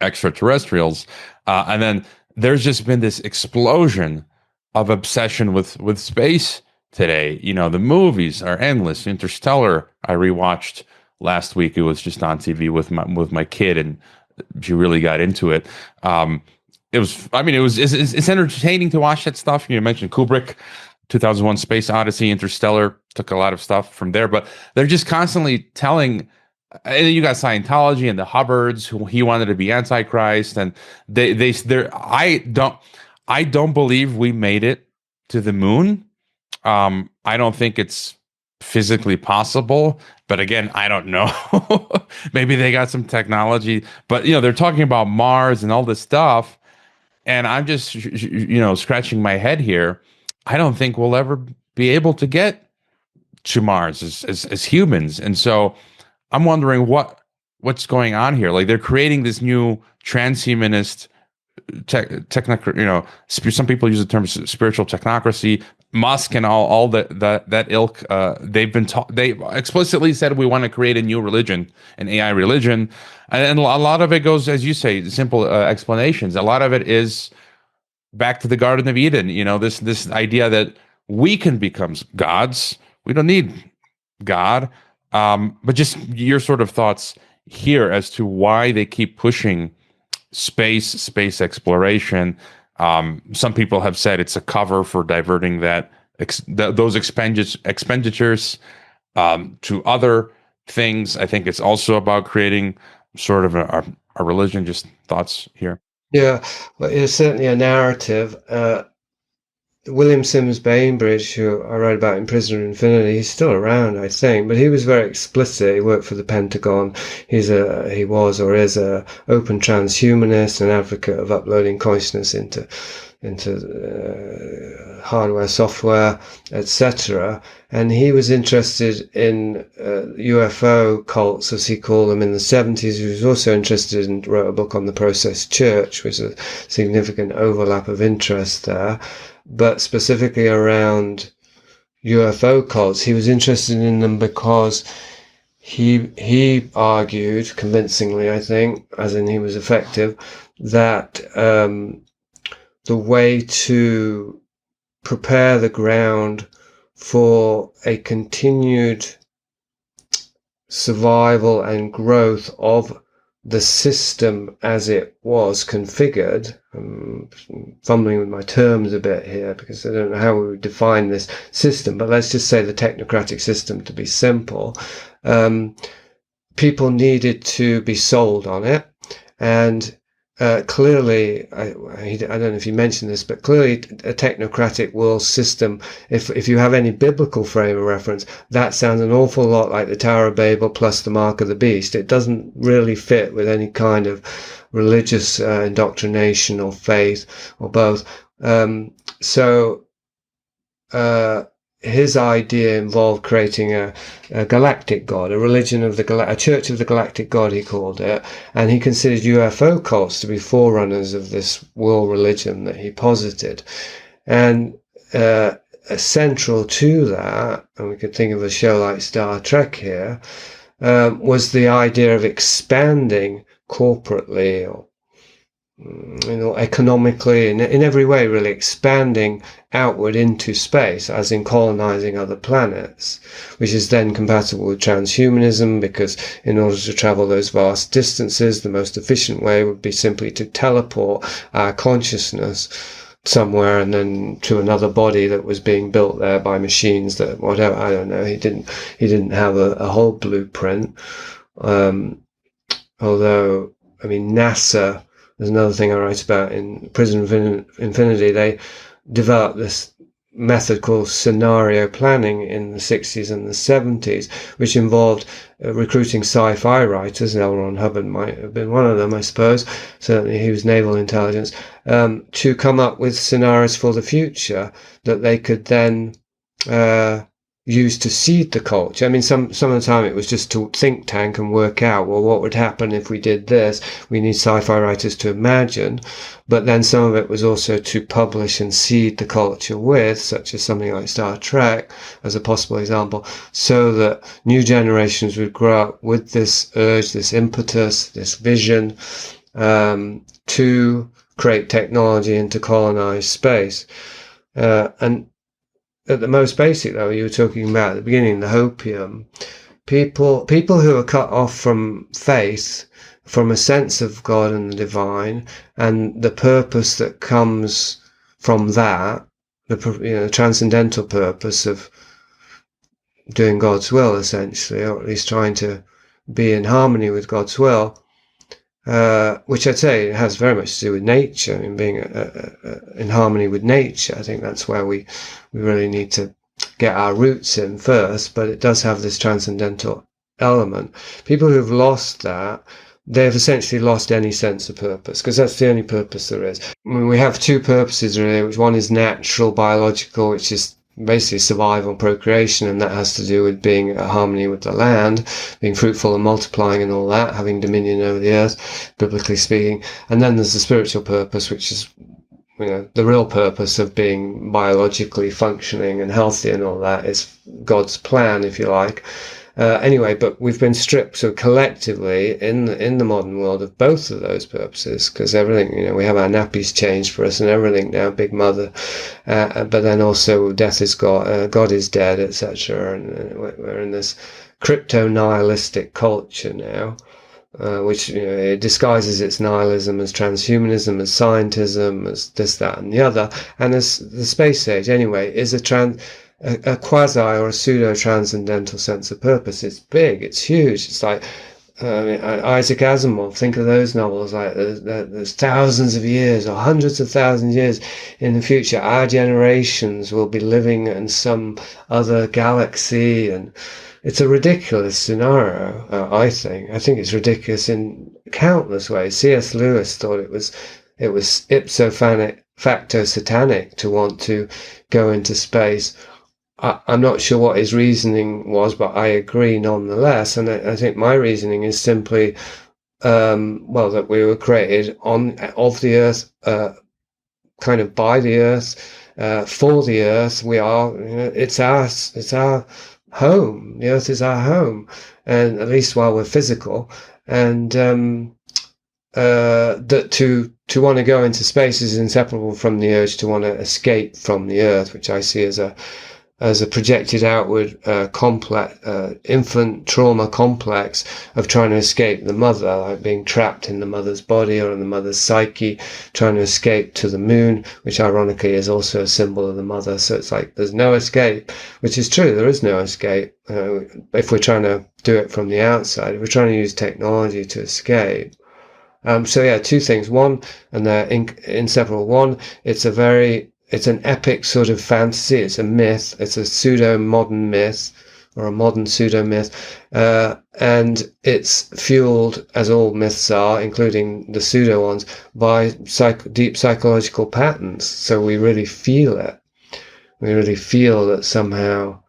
Speaker 1: extraterrestrials. And then there's just been this explosion of obsession with space today. The movies are endless. Interstellar, I rewatched last week. It was just on TV with my kid, and she really got into it. It's entertaining to watch that stuff. You mentioned Kubrick, 2001 Space Odyssey, Interstellar, took a lot of stuff from there, but they're just constantly telling, and then you got Scientology and the Hubbards, who he wanted to be Antichrist, and I don't believe we made it to the moon. I don't think it's physically possible, but again, I don't know. Maybe they got some technology, but they're talking about Mars and all this stuff, and I'm just scratching my head here. I don't think we'll ever be able to get to Mars as humans, and so I'm wondering what's going on here. Like, they're creating this new transhumanist some people use the term spiritual technocracy. Musk and all that ilk, they explicitly said we want to create a new religion, an AI religion, and a lot of it goes, as you say, simple explanations. A lot of it is back to the Garden of Eden. This idea that we can become gods. We don't need God. But just your sort of thoughts here as to why they keep pushing space exploration. Some people have said it's a cover for diverting those expenditures to other things. I think it's also about creating sort of a religion. Just thoughts here.
Speaker 2: Yeah, well, it's certainly a narrative. William Sims Bainbridge, who I wrote about in Prisoner of Infinity, he's still around, I think, but he was very explicit. He worked for the Pentagon. He was or is a open transhumanist, an advocate of uploading consciousness into hardware, software, etc. And he was interested in UFO cults, as he called them, in the 70s. He was also interested in, wrote a book on the process church, which is a significant overlap of interest there. But specifically around UFO cults, he was interested in them because he argued convincingly, I think, as in he was effective, that the way to prepare the ground for a continued survival and growth of the system as it was configured. I'm fumbling with my terms a bit here because I don't know how we would define this system, but let's just say the technocratic system to be simple. People needed to be sold on it, and clearly, I don't know if you mentioned this, but clearly a technocratic world system, if you have any biblical frame of reference, that sounds an awful lot like the Tower of Babel plus the Mark of the Beast. It doesn't really fit with any kind of religious indoctrination or faith or both. His idea involved creating a galactic god, a religion of a church of the galactic god, he called it, and he considered UFO cults to be forerunners of this world religion that he posited. And central to that, and we could think of a show like Star Trek here, was the idea of expanding corporately or economically, in every way, really expanding outward into space, as in colonizing other planets, which is then compatible with transhumanism, because in order to travel those vast distances, the most efficient way would be simply to teleport our consciousness somewhere and then to another body that was being built there by machines that whatever, I don't know. He didn't have a whole blueprint. Although, I mean, NASA, there's another thing I write about in Prison of Infinity. They developed this method called scenario planning in the 60s and the 70s, which involved recruiting sci-fi writers. L. Ron Hubbard might have been one of them, I suppose. Certainly he was naval intelligence, to come up with scenarios for the future that they could then used to seed the culture. I mean, some of the time it was just to think tank and work out, well, what would happen if we did this? We need sci-fi writers to imagine. But then some of it was also to publish and seed the culture with, such as something like Star Trek, as a possible example, so that new generations would grow up with this urge, this impetus, this vision, to create technology and to colonize space. And at the most basic, though, you were talking about at the beginning, the hopium. People who are cut off from faith, from a sense of God and the divine, and the purpose that comes from that, the transcendental purpose of doing God's will, essentially, or at least trying to be in harmony with God's will, which I'd say has very much to do with nature, and being in harmony with nature. I think that's where we really need to get our roots in first, but it does have this transcendental element. People who've lost that, they've essentially lost any sense of purpose, because that's the only purpose there is. I mean, we have two purposes really, which one is natural, biological, which is basically survival and procreation, and that has to do with being in harmony with the land, being fruitful and multiplying and all that, having dominion over the earth, biblically speaking. And then there's the spiritual purpose, which is the real purpose of being biologically functioning and healthy, and all that is God's plan, if you like. Anyway, but we've been stripped, so collectively in the modern world, of both of those purposes, because everything, we have our nappies changed for us and everything now, Big Mother, but then also death is God, God is dead, etc. And we're in this crypto-nihilistic culture now, which it disguises its nihilism as transhumanism, as scientism, as this, that, and the other. And as the space age, anyway, is a quasi or a pseudo transcendental sense of purpose. It's big, it's huge. It's like Isaac Asimov, think of those novels, like there's thousands of years or hundreds of thousands of years in the future, our generations will be living in some other galaxy, and it's a ridiculous scenario. I think it's ridiculous in countless ways. C.S. Lewis thought it was ipso facto satanic to want to go into space. I'm not sure what his reasoning was, but I agree nonetheless. And I think my reasoning is simply, that we were created of the earth, kind of by the earth, for the earth. We are, it's our home. The earth is our home, and at least while we're physical. And that to want to go into space is inseparable from the urge to want to escape from the earth, which I see as a projected outward infant trauma complex of trying to escape the mother, like being trapped in the mother's body or in the mother's psyche, trying to escape to the moon, which ironically is also a symbol of the mother. So it's like there's no escape, which is true. There is no escape if we're trying to do it from the outside. If we're trying to use technology to escape. So yeah, two things. One, and they're inseparable. One, it's an epic sort of fantasy. It's a myth. It's a pseudo-modern myth, or a modern pseudo-myth. And it's fueled, as all myths are, including the pseudo ones, by deep psychological patterns. So we really feel it. We really feel that somehow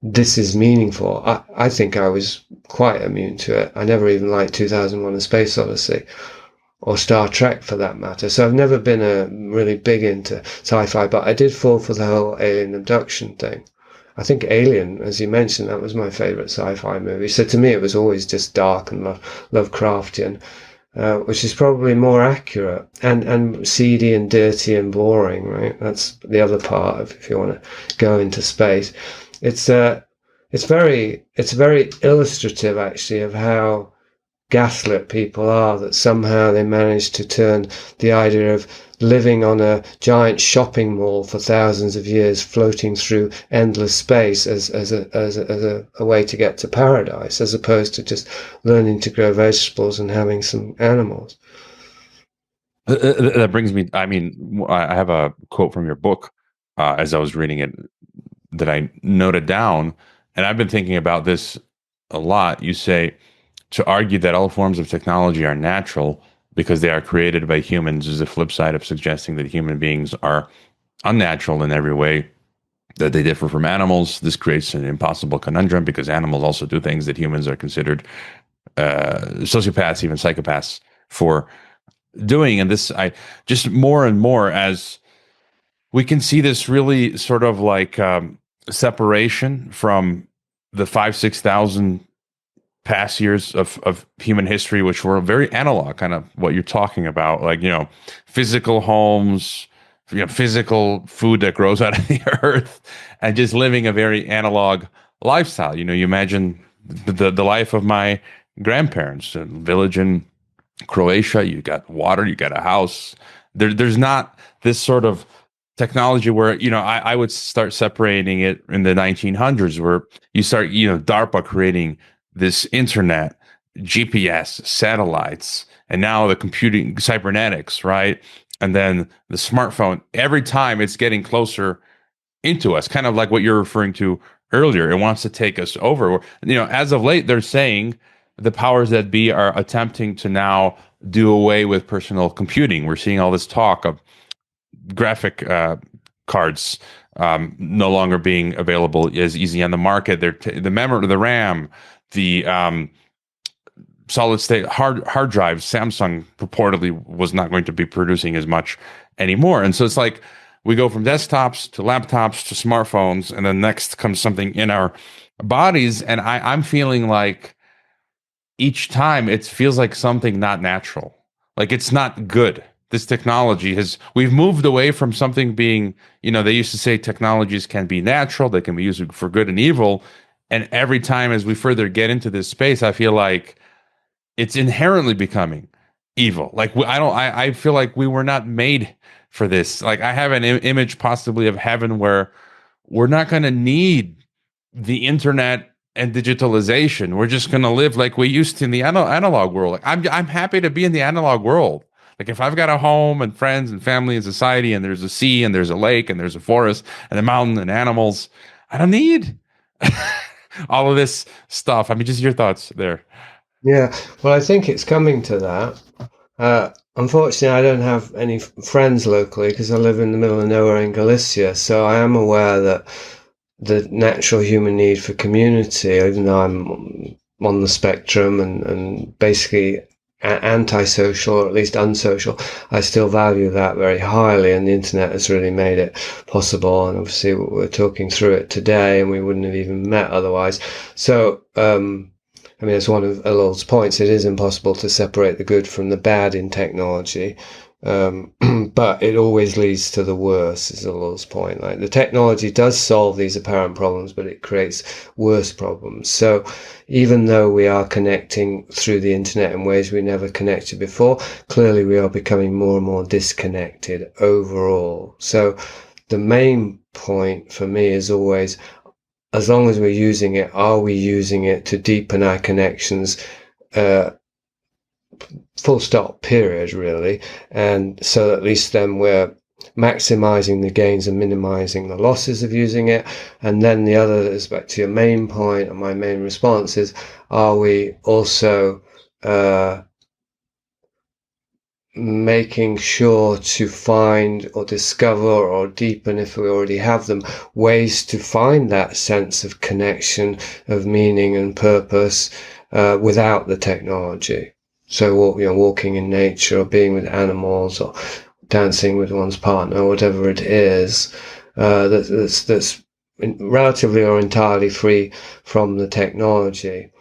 Speaker 2: this is meaningful. I think I was quite immune to it. I never even liked 2001: A Space Odyssey, or Star Trek for that matter. So I've never been really big into sci-fi, but I did fall for the whole alien abduction thing. I think Alien, as you mentioned, that was my favorite sci-fi movie. So to me, it was always just dark and Lovecraftian, which is probably more accurate, and seedy and dirty and boring, right? That's the other part of, if you want to go into space. It's very illustrative, actually, of how gaslit people are, that somehow they manage to turn the idea of living on a giant shopping mall for thousands of years, floating through endless space, as a way to get to paradise, as opposed to just learning to grow vegetables and having some animals.
Speaker 1: That brings me, I have a quote from your book as I was reading it that I noted down, and I've been thinking about this a lot. You say, to argue that all forms of technology are natural because they are created by humans is the flip side of suggesting that human beings are unnatural in every way, that they differ from animals. This creates an impossible conundrum because animals also do things that humans are considered sociopaths, even psychopaths, for doing. And this, I just more and more, as we can see this really sort of like separation from the 5,000-6,000 past years of human history, which were very analog, kind of what you're talking about, like, physical homes, physical food that grows out of the earth, and just living a very analog lifestyle. You imagine the life of my grandparents, a village in Croatia. You got water, you got a house. There's not this sort of technology where, I would start separating it in the 1900s, where you start, DARPA creating this internet, GPS, satellites, and now the computing, cybernetics, right? And then the smartphone. Every time it's getting closer into us, kind of like what you're referring to earlier. It wants to take us over. As of late, they're saying the powers that be are attempting to now do away with personal computing. We're seeing all this talk of graphic cards no longer being available as easy on the market. The memory, the RAM, the solid state hard drives. Samsung purportedly was not going to be producing as much anymore. And so it's like we go from desktops to laptops to smartphones, and then next comes something in our bodies. And I'm feeling like each time it feels like something not natural. Like it's not good. This technology we've moved away from something being, they used to say technologies can be natural, they can be used for good and evil. And every time as we further get into this space, I feel like it's inherently becoming evil. Like I feel like we were not made for this. Like I have an image possibly of heaven where we're not going to need the internet and digitalization. We're just going to live like we used to in the analog world. Like, I'm happy to be in the analog world. Like, if I've got a home and friends and family and society, and there's a sea and there's a lake and there's a forest and a mountain and animals, I don't need all of this stuff. I mean, just your thoughts there.
Speaker 2: Yeah, well, I think it's coming to that. Unfortunately, I don't have any friends locally because I live in the middle of nowhere in Galicia. So I am aware that the natural human need for community, even though I'm on the spectrum and basically antisocial, or at least unsocial, I still value that very highly, and the internet has really made it possible. And obviously we're talking through it today, and we wouldn't have even met otherwise. So I mean, it's one of Elul's points. It is impossible to separate the good from the bad in technology, but it always leads to the worse, is Elul's point. Like, the technology does solve these apparent problems, but it creates worse problems. So even though we are connecting through the internet in ways we never connected before, clearly we are becoming more and more disconnected overall. So the main point for me is always, as long as we're using it, are we using it to deepen our connections? Full stop, period, really. And so at least then we're maximizing the gains and minimizing the losses of using it. And then the other is back to your main point, and my main response is, are we also making sure to find or discover or deepen, if we already have them, ways to find that sense of connection, of meaning and purpose without the technology? So, walking in nature, or being with animals, or dancing with one's partner, or whatever it is, that's relatively or entirely free from the technology.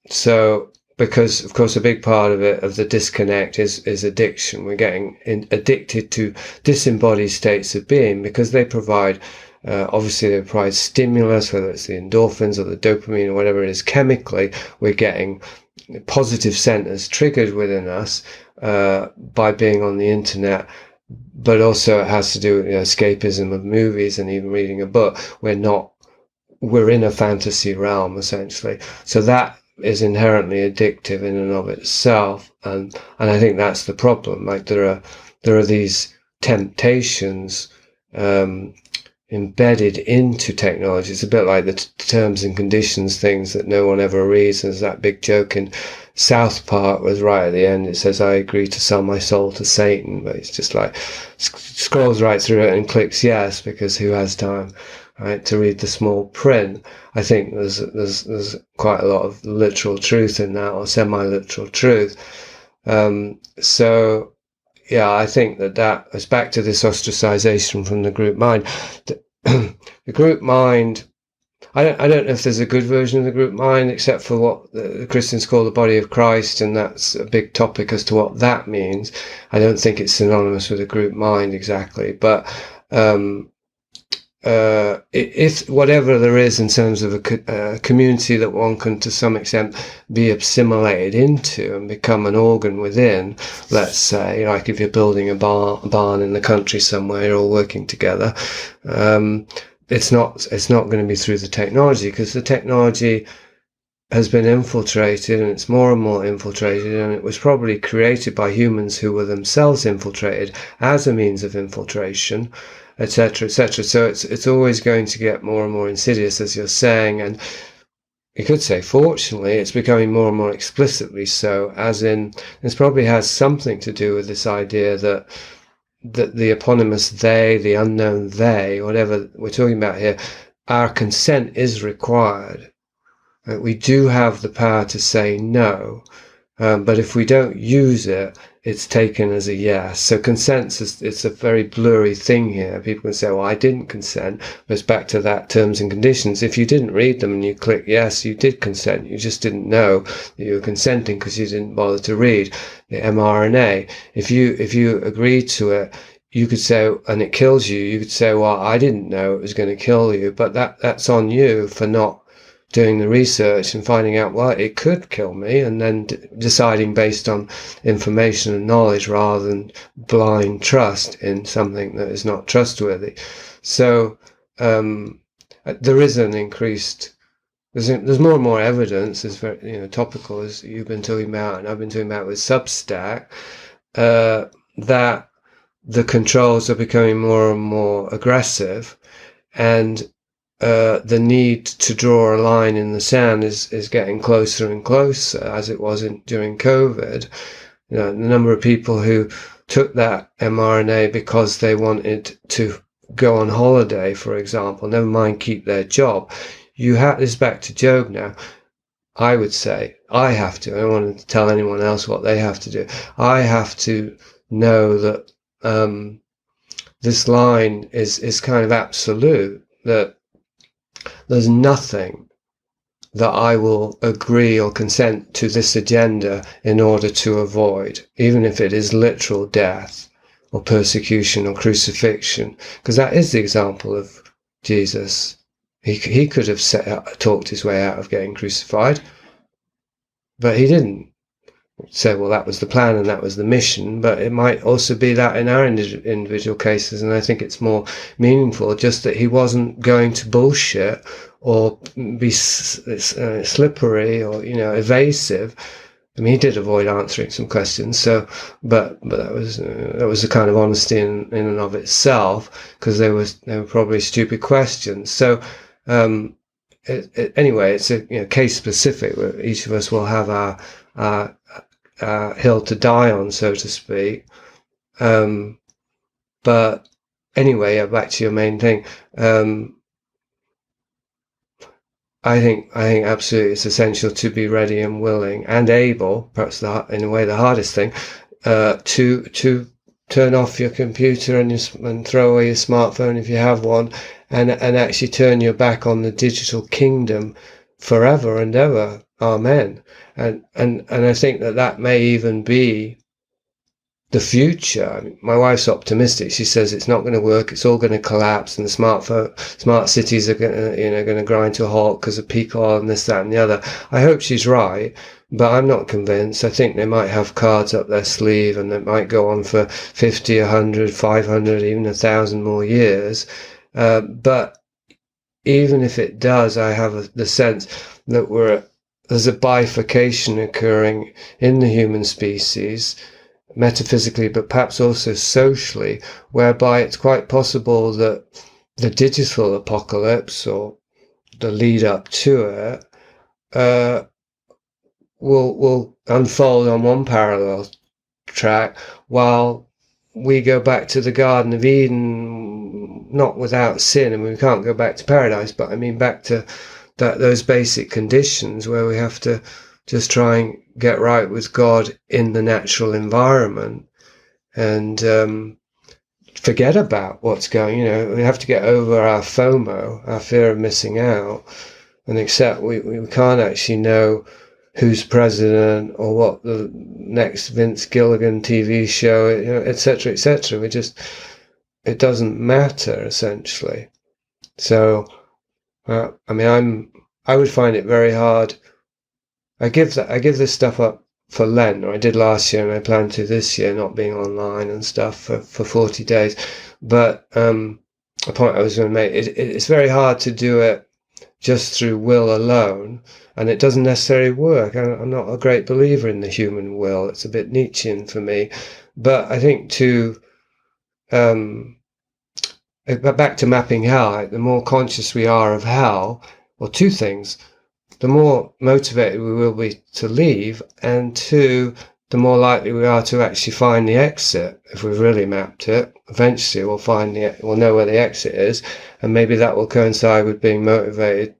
Speaker 2: So, because, of course, a big part of it, of the disconnect, is addiction. We're getting addicted to disembodied states of being because they provide, obviously, they provide stimulus, whether it's the endorphins or the dopamine or whatever it is. Chemically, we're getting positive centers triggered within us by being on the internet. But also it has to do with escapism of movies and even reading a book. We're in a fantasy realm, essentially. So that is inherently addictive in and of itself, and I think that's the problem. Like, there are these temptations embedded into technology. It's a bit like the terms and conditions things that no one ever reads. There's that big joke in South Park was right at the end. It says, "I agree to sell my soul to Satan," but it's just like scrolls right through it and clicks yes, because who has time, right, to read the small print? I think there's quite a lot of literal truth in that, or semi-literal truth. So yeah, I think that is back to this ostracization from the group mind. The group mind, I don't know if there's a good version of the group mind, except for what the Christians call the body of Christ, and that's a big topic as to what that means. I don't think it's synonymous with a group mind exactly, but if whatever there is in terms of a community that one can to some extent be assimilated into and become an organ within, let's say, like if you're building a barn in the country somewhere, you're all working together, it's not going to be through the technology, because the technology has been infiltrated, and it's more and more infiltrated, and it was probably created by humans who were themselves infiltrated as a means of infiltration, etc., etc. So it's always going to get more and more insidious, as you're saying, and you could say, fortunately, it's becoming more and more explicitly so, as in, this probably has something to do with this idea that the eponymous they, the unknown they, whatever we're talking about here, our consent is required. We do have the power to say no, but if we don't use it, it's taken as a yes. So consent it's a very blurry thing here. People can say, well, I didn't consent, but it's back to that terms and conditions. If you didn't read them and you click yes, you did consent. You just didn't know that you were consenting because you didn't bother to read the mRNA. If you agreed to it, you could say, and it kills you, you could say, well, I didn't know it was going to kill you, but that's on you for not doing the research and finding out, well, it could kill me, and then deciding based on information and knowledge rather than blind trust in something that is not trustworthy. So there is an increased. There's more and more evidence. It's very topical, as you've been talking about, and I've been talking about with Substack, that the controls are becoming more and more aggressive, and the need to draw a line in the sand is getting closer and closer, as it was during COVID. The number of people who took that mRNA because they wanted to go on holiday, for example, never mind keep their job. This is back to Job now. I would say I have to. I don't want to tell anyone else what they have to do. I have to know that this line is kind of absolute, that there's nothing that I will agree or consent to this agenda in order to avoid, even if it is literal death or persecution or crucifixion, because that is the example of Jesus. He could have talked his way out of getting crucified, but he didn't. Say, well, that was the plan and that was the mission, but it might also be that in our individual cases, and I think it's more meaningful just that he wasn't going to bullshit or be slippery or evasive. I mean, he did avoid answering some questions, so but that was a kind of honesty in and of itself, because they were probably stupid questions. So anyway, it's a case specific, where each of us will have our hill to die on, so to speak. But anyway, back to your main thing. I think absolutely it's essential to be ready and willing and able, perhaps in a way the hardest thing, to turn off your computer and throw away your smartphone if you have one, and actually turn your back on the digital kingdom forever and ever. Amen. And I think that may even be the future. I mean, my wife's optimistic. She says it's not going to work. It's all going to collapse, and the smart cities are going to grind to a halt because of peak oil and this, that, and the other. I hope she's right, but I'm not convinced. I think they might have cards up their sleeve, and it might go on for 50, 100, 500, even 1,000 more years. But even if it does, I have the sense that there's a bifurcation occurring in the human species, metaphysically, but perhaps also socially, whereby it's quite possible that the digital apocalypse, or the lead up to it, will unfold on one parallel track, while we go back to the Garden of Eden, not without sin. I mean, we can't go back to paradise, but I mean back to those basic conditions where we have to just try and get right with God in the natural environment, and forget about what's going. We have to get over our FOMO, our fear of missing out, and accept we can't actually know who's president or what the next Vince Gilligan TV show, etc., etc. It doesn't matter, essentially. So I would find it very hard. I give this stuff up for Lent, or I did last year, and I plan to this year, not being online and stuff for 40 days. But a point I was going to make, it's very hard to do it just through will alone, and it doesn't necessarily work. I'm not a great believer in the human will. It's a bit Nietzschean for me. But I think back to mapping hell, the more conscious we are of hell, or two things: the more motivated we will be to leave, and two, the more likely we are to actually find the exit. If we've really mapped it, eventually we'll know where the exit is, and maybe that will coincide with being motivated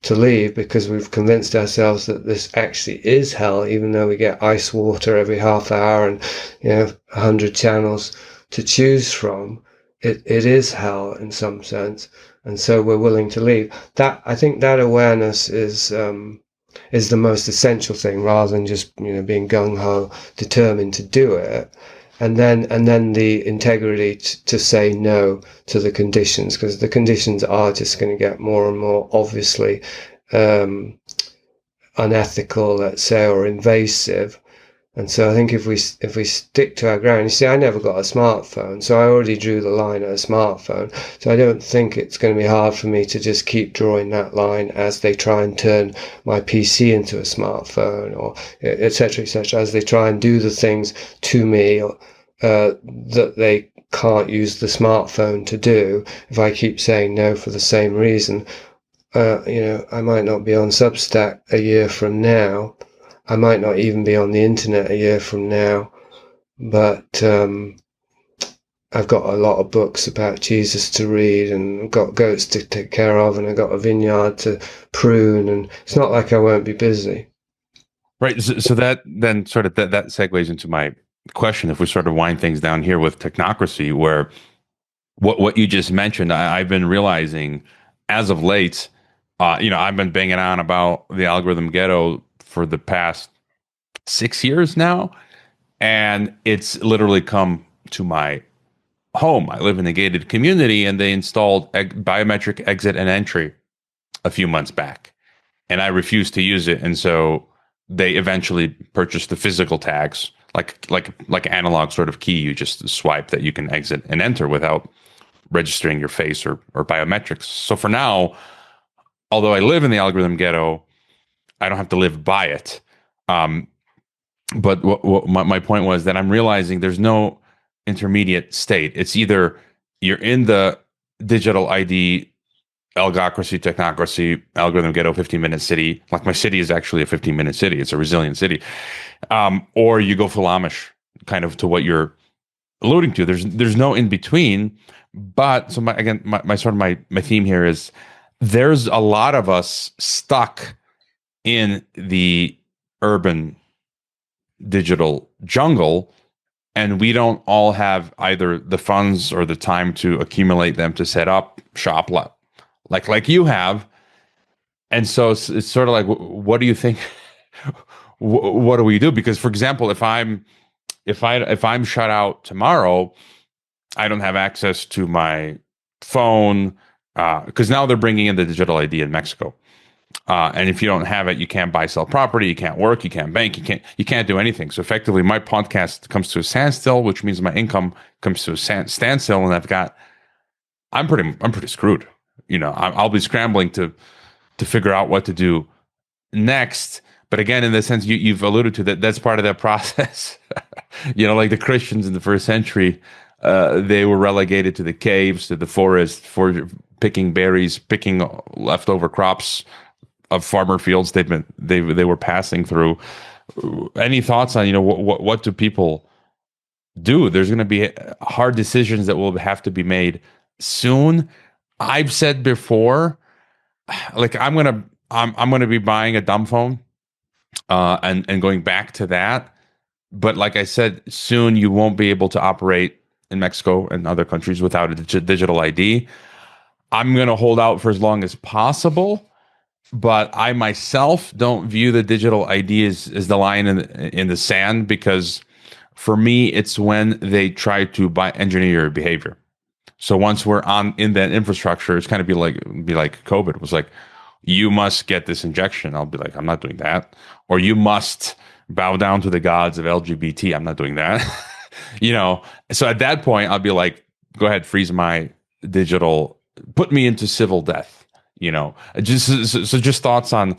Speaker 2: to leave, because we've convinced ourselves that this actually is hell, even though we get ice water every half hour and 100 channels to choose from. It is hell in some sense, and so we're willing to leave. That, I think, that awareness is the most essential thing, rather than just being gung ho, determined to do it, and then the integrity to say no to the conditions, because the conditions are just going to get more and more obviously unethical, let's say, or invasive. And so I think if we stick to our ground, you see, I never got a smartphone, so I already drew the line at a smartphone. So I don't think it's going to be hard for me to just keep drawing that line as they try and turn my PC into a smartphone, or etc., etc., as they try and do the things to me that they can't use the smartphone to do. If I keep saying no for the same reason, I might not be on Substack a year from now. I might not even be on the internet a year from now, but I've got a lot of books about Jesus to read, and I've got goats to take care of, and I've got a vineyard to prune, and it's not like I won't be busy.
Speaker 1: Right. So that then sort of that segues into my question. If we sort of wind things down here with technocracy, where what you just mentioned, I've been realizing as of late, I've been banging on about the algorithm ghetto for the past 6 years now, and it's literally come to my home. I live in a gated community, and they installed biometric exit and entry a few months back, and I refused to use it, and so they eventually purchased the physical tags, like analog sort of key. You just swipe that you can exit and enter without registering your face or biometrics. So for now, although I live in the algorithm ghetto, I don't have to live by it. But my point was that I'm realizing there's no intermediate state. It's either you're in the digital ID, algocracy, technocracy, algorithm ghetto, 15-minute city. Like my city is actually a 15-minute city. It's a resilient city. Or you go full Amish, kind of to what you're alluding to. There's no in between. But so my theme here is there's a lot of us stuck in the urban digital jungle, and we don't all have either the funds or the time to accumulate them to set up shop like you have. And so it's sort of like, what do you think? What do we do? Because, for example, if I'm shut out tomorrow, I don't have access to my phone, because now they're bringing in the digital ID in Mexico. And if you don't have it, you can't buy, sell property, you can't work, you can't bank, you can't do anything. So effectively, my podcast comes to a standstill, which means my income comes to a standstill, and I'm pretty screwed. I'll be scrambling to figure out what to do next. But again, in the sense you've alluded to, that's part of that process. Like the Christians in the first century, they were relegated to the caves, to the forest, for picking berries, picking leftover crops of farmer fields they were passing through. Any thoughts on what do people do? There's going to be hard decisions that will have to be made soon. I've said before, like I'm gonna be buying a dumb phone, and going back to that. But like I said, soon you won't be able to operate in Mexico and other countries without a digital ID. I'm going to hold out for as long as possible, but I myself don't view the digital ID as the line in the sand, because for me, it's when they try to engineer your behavior. So once we're in that infrastructure, it's kind of be like COVID. It was like, you must get this injection. I'll be like, I'm not doing that. Or you must bow down to the gods of LGBT. I'm not doing that. So at that point, I'll be like, go ahead, freeze my digital, put me into civil death. Just thoughts on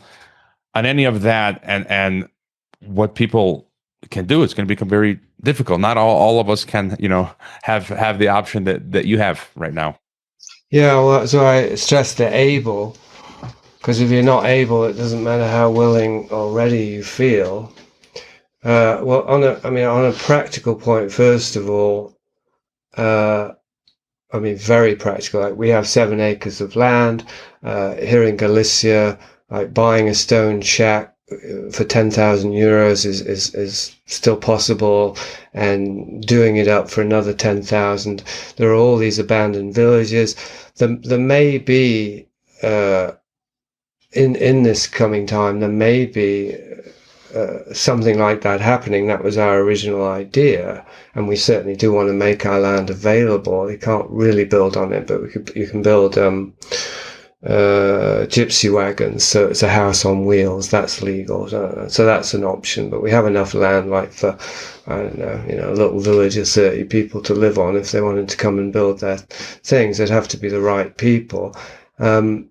Speaker 1: any of that, and what people can do. It's going to become very difficult. Not all of us can, have the option that you have right now.
Speaker 2: Yeah, well, so I stress the able, because if you're not able, it doesn't matter how willing or ready you feel. Well, on a practical point, first of all, very practical. Like, we have 7 acres of land here in Galicia. Like, buying a stone shack for 10,000 euros is still possible, and doing it up for another 10,000. There are all these abandoned villages. There may be in this coming time, there may be something like that happening. That was our original idea, and we certainly do want to make our land available. You can't really build on it, but you can build gypsy wagons, so it's a house on wheels, that's legal. So that's an option. But we have enough land, like for, I don't know, a little village of 30 people to live on. If they wanted to come and build their things, they'd have to be the right people. And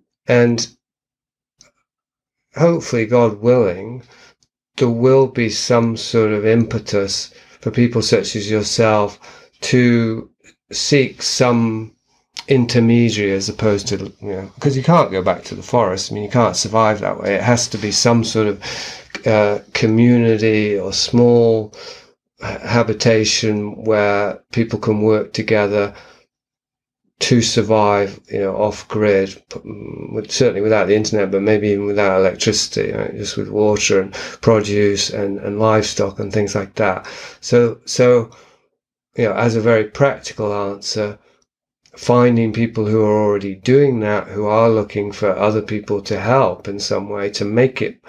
Speaker 2: hopefully, God willing, there will be some sort of impetus for people such as yourself to seek some intermediary, as opposed to, because you can't go back to the forest. I mean, you can't survive that way. It has to be some sort of community or small habitation where people can work together to survive, off grid, certainly without the internet, but maybe even without electricity, just with water and produce and livestock and things like that. So, as a very practical answer, finding people who are already doing that, who are looking for other people to help in some way to make it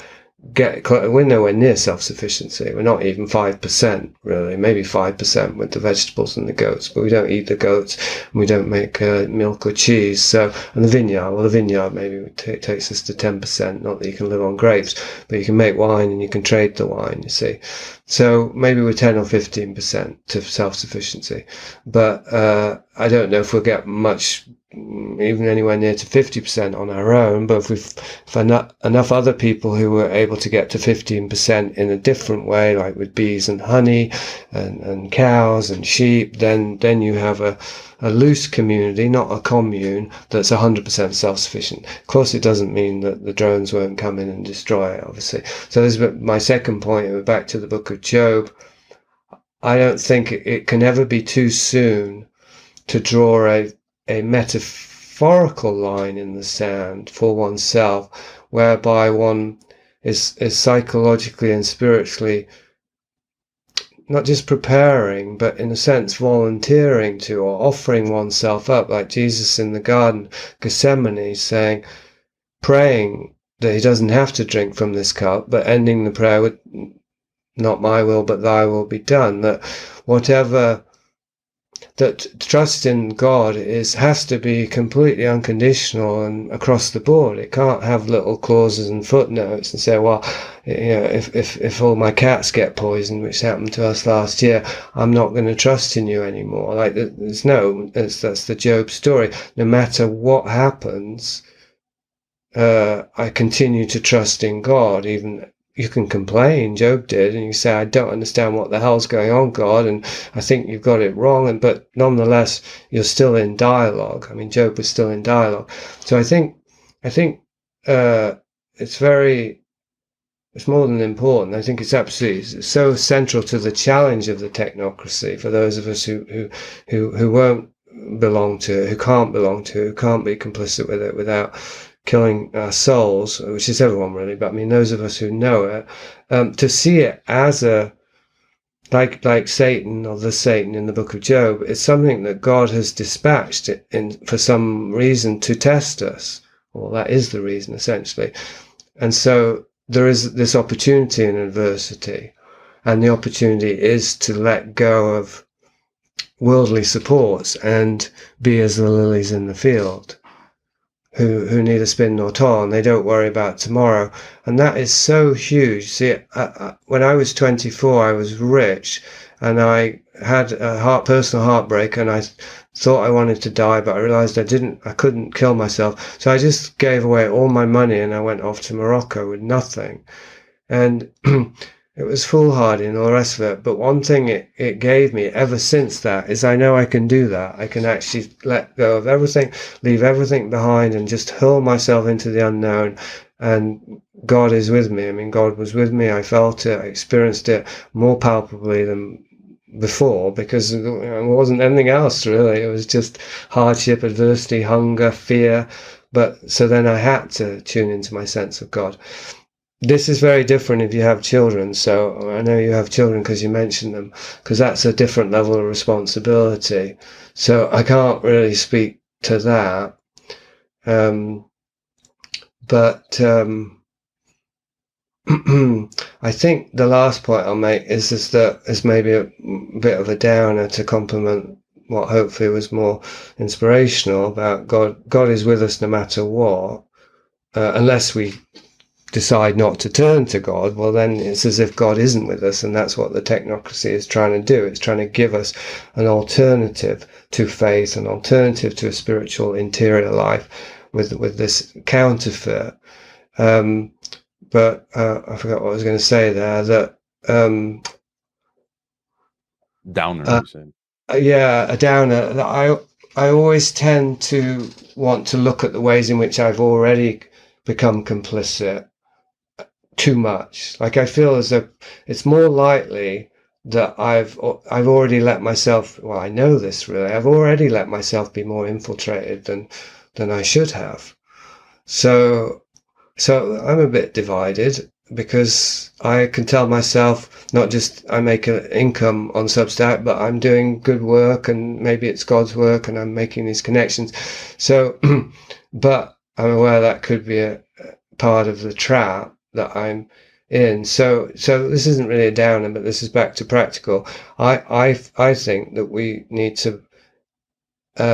Speaker 2: we're nowhere near self-sufficiency. We're not even 5%, really, maybe 5% with the vegetables and the goats, but we don't eat the goats and we don't make milk or cheese. So, and the vineyard maybe takes us to 10%. Not that you can live on grapes, but you can make wine and you can trade the wine, you see. So maybe we're 10 or 15% to self-sufficiency. But I don't know if we'll get much, even anywhere near to 50% on our own. But if enough other people who were able to get to 15% in a different way, like with bees and honey and cows and sheep, then you have a loose community, not a commune, that's 100% self-sufficient. Of course, it doesn't mean that the drones won't come in and destroy it, obviously. So this is my second point, back to the book of Job. I don't think it can ever be too soon to draw a metaphorical line in the sand for oneself, whereby one is psychologically and spiritually not just preparing, but in a sense volunteering to, or offering oneself up, like Jesus in the Garden of Gethsemane, praying that he doesn't have to drink from this cup, but ending the prayer with, not my will, but thy will be done. That trust in God has to be completely unconditional and across the board. It can't have little clauses and footnotes and say, well, if all my cats get poisoned, which happened to us last year, I'm not going to trust in you anymore. Like, that's the Job story. No matter what happens, I continue to trust in God. Even you can complain, Job did, and you say, I don't understand what the hell's going on, God, and I think you've got it wrong, but nonetheless, you're still in dialogue. I mean, Job was still in dialogue. So I think it's more than important. I think it's absolutely so central to the challenge of the technocracy for those of us who won't belong to it, who can't belong to it, who can't be complicit with it without killing our souls, which is everyone really, but I mean those of us who know it, to see it as like Satan, or the Satan in the book of Job, it's something that God has dispatched for some reason to test us. Well, that is the reason, essentially. And so there is this opportunity in adversity, and the opportunity is to let go of worldly supports and be as the lilies in the field, who neither spin nor toil, and they don't worry about tomorrow. And that is so huge. See, when I was 24, I was rich, and I had a personal heartbreak, and I thought I wanted to die, but I realized I couldn't kill myself. So I just gave away all my money, and I went off to Morocco with nothing. And it was foolhardy and all the rest of it. But one thing it gave me ever since that is I know I can do that. I can actually let go of everything, leave everything behind, and just hurl myself into the unknown. And God is with me. I mean, God was with me. I felt it. I experienced it more palpably than before, because it wasn't anything else really. It was just hardship, adversity, hunger, fear. But so then I had to tune into my sense of God. This is very different if you have children. So I know you have children because you mentioned them, because that's a different level of responsibility. So I can't really speak to that. But I think the last point I'll make is maybe a bit of a downer to compliment what hopefully was more inspirational about God is with us no matter what, unless we decide not to turn to God. Well, then it's as if God isn't with us, and that's what the technocracy is trying to do. It's trying to give us an alternative to faith, an alternative to a spiritual interior life with this counterfeit. But I forgot what I was going to say there. That
Speaker 1: Downer, you said.
Speaker 2: Yeah, a downer. I always tend to want to look at the ways in which I've already become complicit too much. Like, I feel as though it's more likely that I've already let myself, well, I know this really, I've already let myself be more infiltrated than I should have. So I'm a bit divided, because I can tell myself, not just I make an income on Substack, but I'm doing good work, and maybe it's God's work, and I'm making these connections. So, but I'm aware that could be a part of the trap that I'm in. So this isn't really a downer, but this is back to practical. I think that we need to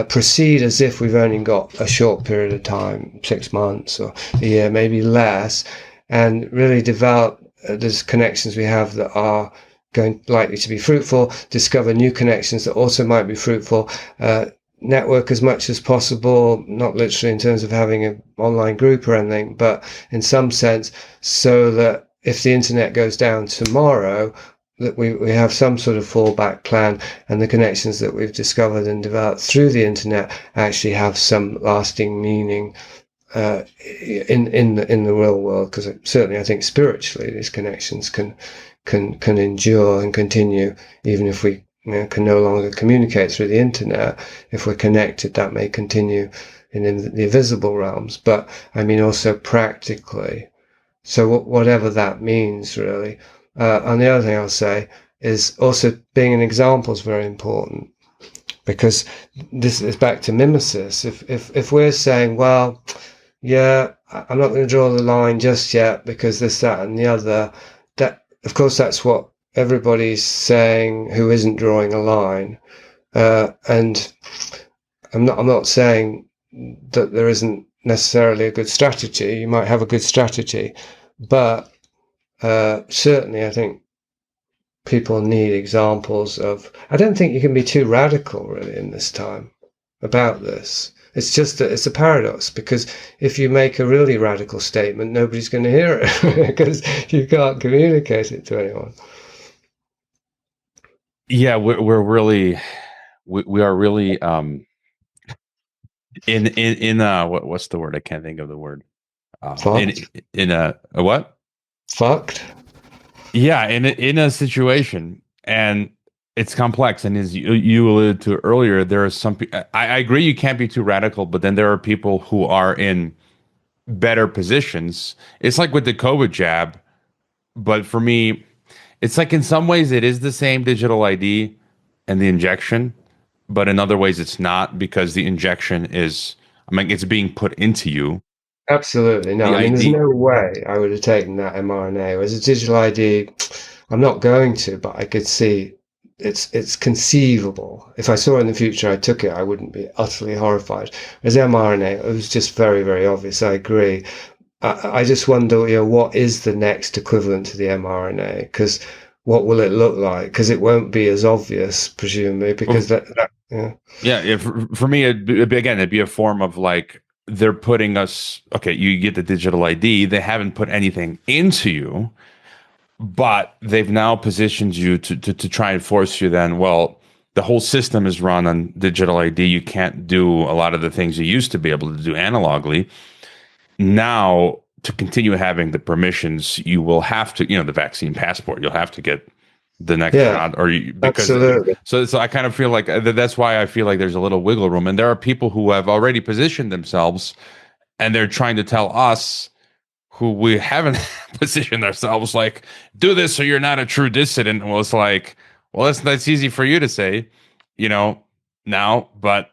Speaker 2: proceed as if we've only got a short period of time, 6 months or a year, maybe less, and really develop those connections we have that are likely to be fruitful, discover new connections that also might be fruitful, network as much as possible, not literally in terms of having an online group or anything, but in some sense, so that if the internet goes down tomorrow, that we have some sort of fallback plan, and the connections that we've discovered and developed through the internet actually have some lasting meaning in the real world. Because certainly I think spiritually these connections can endure and continue, even if we can no longer communicate through the internet. If we're connected, that may continue in the invisible realms. But I mean also practically. So whatever that means, really. And the other thing I'll say is also being an example is very important, because this is back to mimesis. If we're saying, well, yeah, I'm not going to draw the line just yet because this, that, and the other, that of course that's what everybody's saying who isn't drawing a line. And I'm not saying that there isn't necessarily a good strategy. You might have a good strategy, but certainly I think people need examples of, I don't think you can be too radical really in this time about this. It's just that it's a paradox, because if you make a really radical statement, nobody's going to hear it because you can't communicate it to anyone.
Speaker 1: Yeah, we're really we are really in what's the word? I can't think of the word. In a what?
Speaker 2: Fucked.
Speaker 1: Yeah, in a situation, and it's complex. And as you alluded to earlier, there are some. I agree, you can't be too radical, but then there are people who are in better positions. It's like with the COVID jab, but for me, it's like in some ways it is the same digital ID and the injection, but in other ways it's not, because the injection is, I mean, it's being put into you.
Speaker 2: Absolutely. No, I mean, there's no way I would have taken that mRNA. Whereas a digital ID, I'm not going to, but I could see it's conceivable. If I saw in the future I took it, I wouldn't be utterly horrified. As mRNA, it was just very, very obvious. I agree. I just wonder, what is the next equivalent to the mRNA? Because what will it look like? Because it won't be as obvious, presumably, because
Speaker 1: for me, it'd be a form of like, they're putting us, okay, you get the digital ID, they haven't put anything into you, but they've now positioned you to try and force you then, well, the whole system is run on digital ID, you can't do a lot of the things you used to be able to do analogically. Now, to continue having the permissions, you will have to, the vaccine passport, you'll have to get the next shot, or because
Speaker 2: absolutely.
Speaker 1: So I kind of feel like that's why I feel like there's a little wiggle room, and there are people who have already positioned themselves, and they're trying to tell us who we haven't positioned ourselves, like, do this or you're not a true dissident. Well, it's like, well, that's easy for you to say, now, but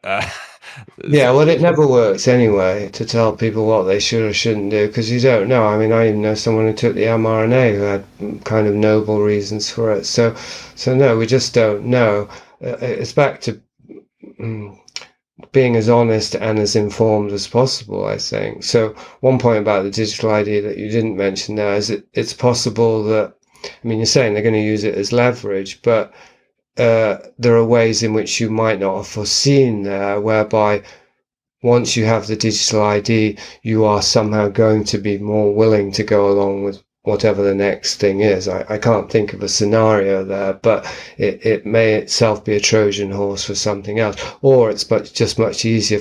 Speaker 2: yeah, well, it never works anyway to tell people what they should or shouldn't do, because you don't know. I mean, I even know someone who took the mRNA who had kind of noble reasons for it. So no, we just don't know. It's back to being as honest and as informed as possible, I think. So one point about the digital ID that you didn't mention there is it's possible that, I mean, you're saying they're going to use it as leverage, but there are ways in which you might not have foreseen there, whereby once you have the digital ID, you are somehow going to be more willing to go along with whatever the next thing is. I can't think of a scenario there, but it may itself be a Trojan horse for something else. Or it's just much easier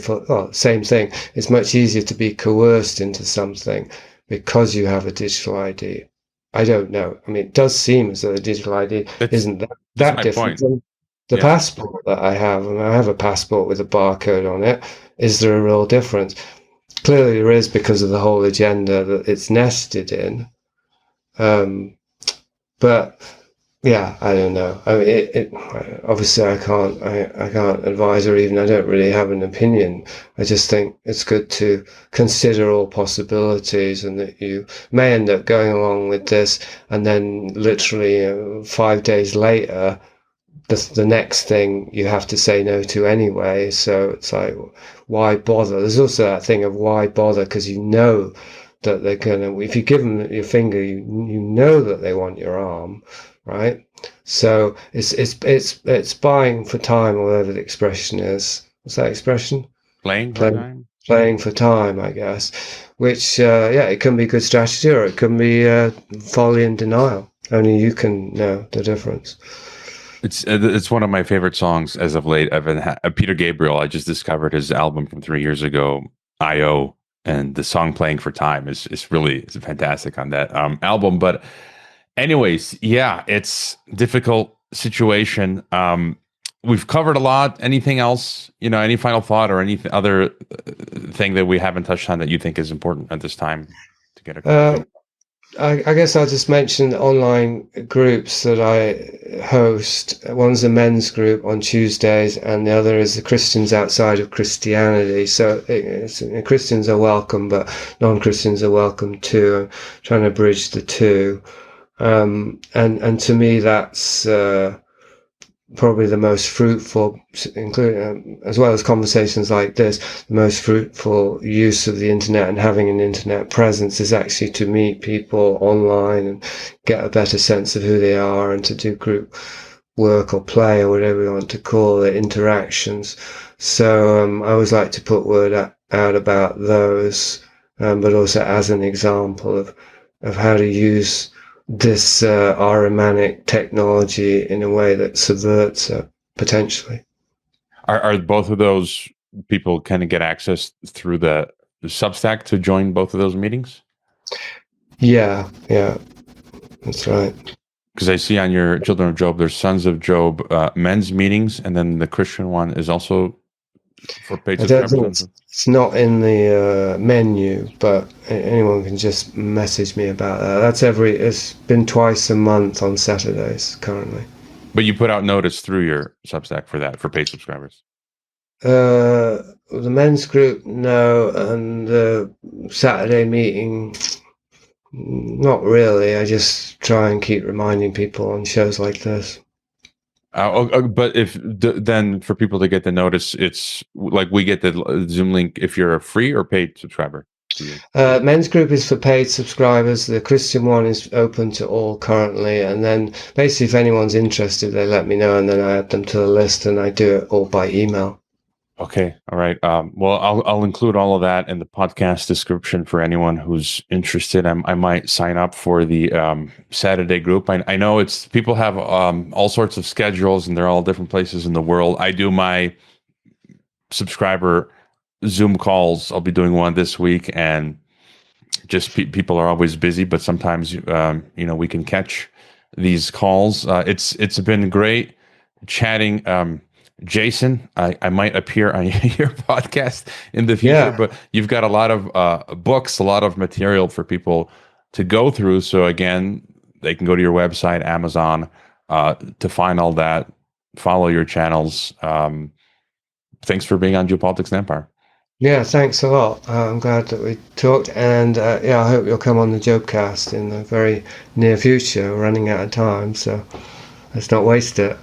Speaker 2: same thing. It's much easier to be coerced into something because you have a digital ID. I don't know. I mean, it does seem as though the digital ID isn't that different from the passport that I have. I mean, I have a passport with a barcode on it. Is there a real difference? Clearly there is, because of the whole agenda that it's nested in. But yeah, I don't know. I mean, obviously I can't advise, or even I don't really have an opinion. I just think it's good to consider all possibilities, and that you may end up going along with this, and then literally 5 days later, the next thing you have to say no to anyway. So it's like, why bother? There's also that thing of why bother, because you know that they're gonna, if you give them your finger, you know that they want your arm, right? So it's buying for time, or whatever the expression is. What's that expression?
Speaker 1: Playing for time.
Speaker 2: Playing for time, I guess. Which it can be good strategy, or it can be folly and denial. Only you can know the difference.
Speaker 1: It's one of my favorite songs as of late. I've been Peter Gabriel. I just discovered his album from 3 years ago, I.O., and the song "Playing for Time" is really fantastic on that album. But anyways, yeah, it's a difficult situation. We've covered a lot. Anything else? Any final thought or any other thing that we haven't touched on that you think is important at this time to get across?
Speaker 2: I guess I'll just mention online groups that I host. One's a men's group on Tuesdays, and the other is the Christians outside of Christianity. So Christians are welcome, but non-Christians are welcome too. I'm trying to bridge the two. And to me, that's probably the most fruitful, including as well as conversations like this, the most fruitful use of the internet and having an internet presence is actually to meet people online and get a better sense of who they are, and to do group work or play or whatever you want to call it, interactions. So I always like to put word out about those, but also as an example of how to use this Ahrimanic technology in a way that subverts it, potentially.
Speaker 1: Are both of those people kind of get access through the Substack to join both of those meetings?
Speaker 2: Yeah, that's right.
Speaker 1: Because I see on your Children of Job, there's Sons of Job men's meetings, and then the Christian one is also for paid subscribers.
Speaker 2: It's not in the menu, but anyone can just message me about that. It's been twice a month on Saturdays currently.
Speaker 1: But you put out notice through your Substack for that, for paid subscribers?
Speaker 2: The men's group, no, and the Saturday meeting, not really. I just try and keep reminding people on shows like this.
Speaker 1: But then for people to get the notice, it's like we get the Zoom link if you're a free or paid subscriber.
Speaker 2: Men's group is for paid subscribers. The Christian one is open to all currently, and then basically if anyone's interested, they let me know, and then I add them to the list, and I do it all by email.
Speaker 1: Okay. All right. Well, I'll include all of that in the podcast description for anyone who's interested. I might sign up for the Saturday group. I know it's people have all sorts of schedules, and they're all different places in the world. I do my subscriber Zoom calls. I'll be doing one this week, and just people are always busy, but sometimes we can catch these calls. It's been great chatting. Jason, I might appear on your podcast in the future, but you've got a lot of books, a lot of material for people to go through. So again, they can go to your website, Amazon, to find all that, follow your channels. Thanks for being on Geopolitics and Empire. Yeah,
Speaker 2: thanks a lot. I'm glad that we talked, and I hope you'll come on the Jobcast in the very near future. We're running out of time, so let's not waste it.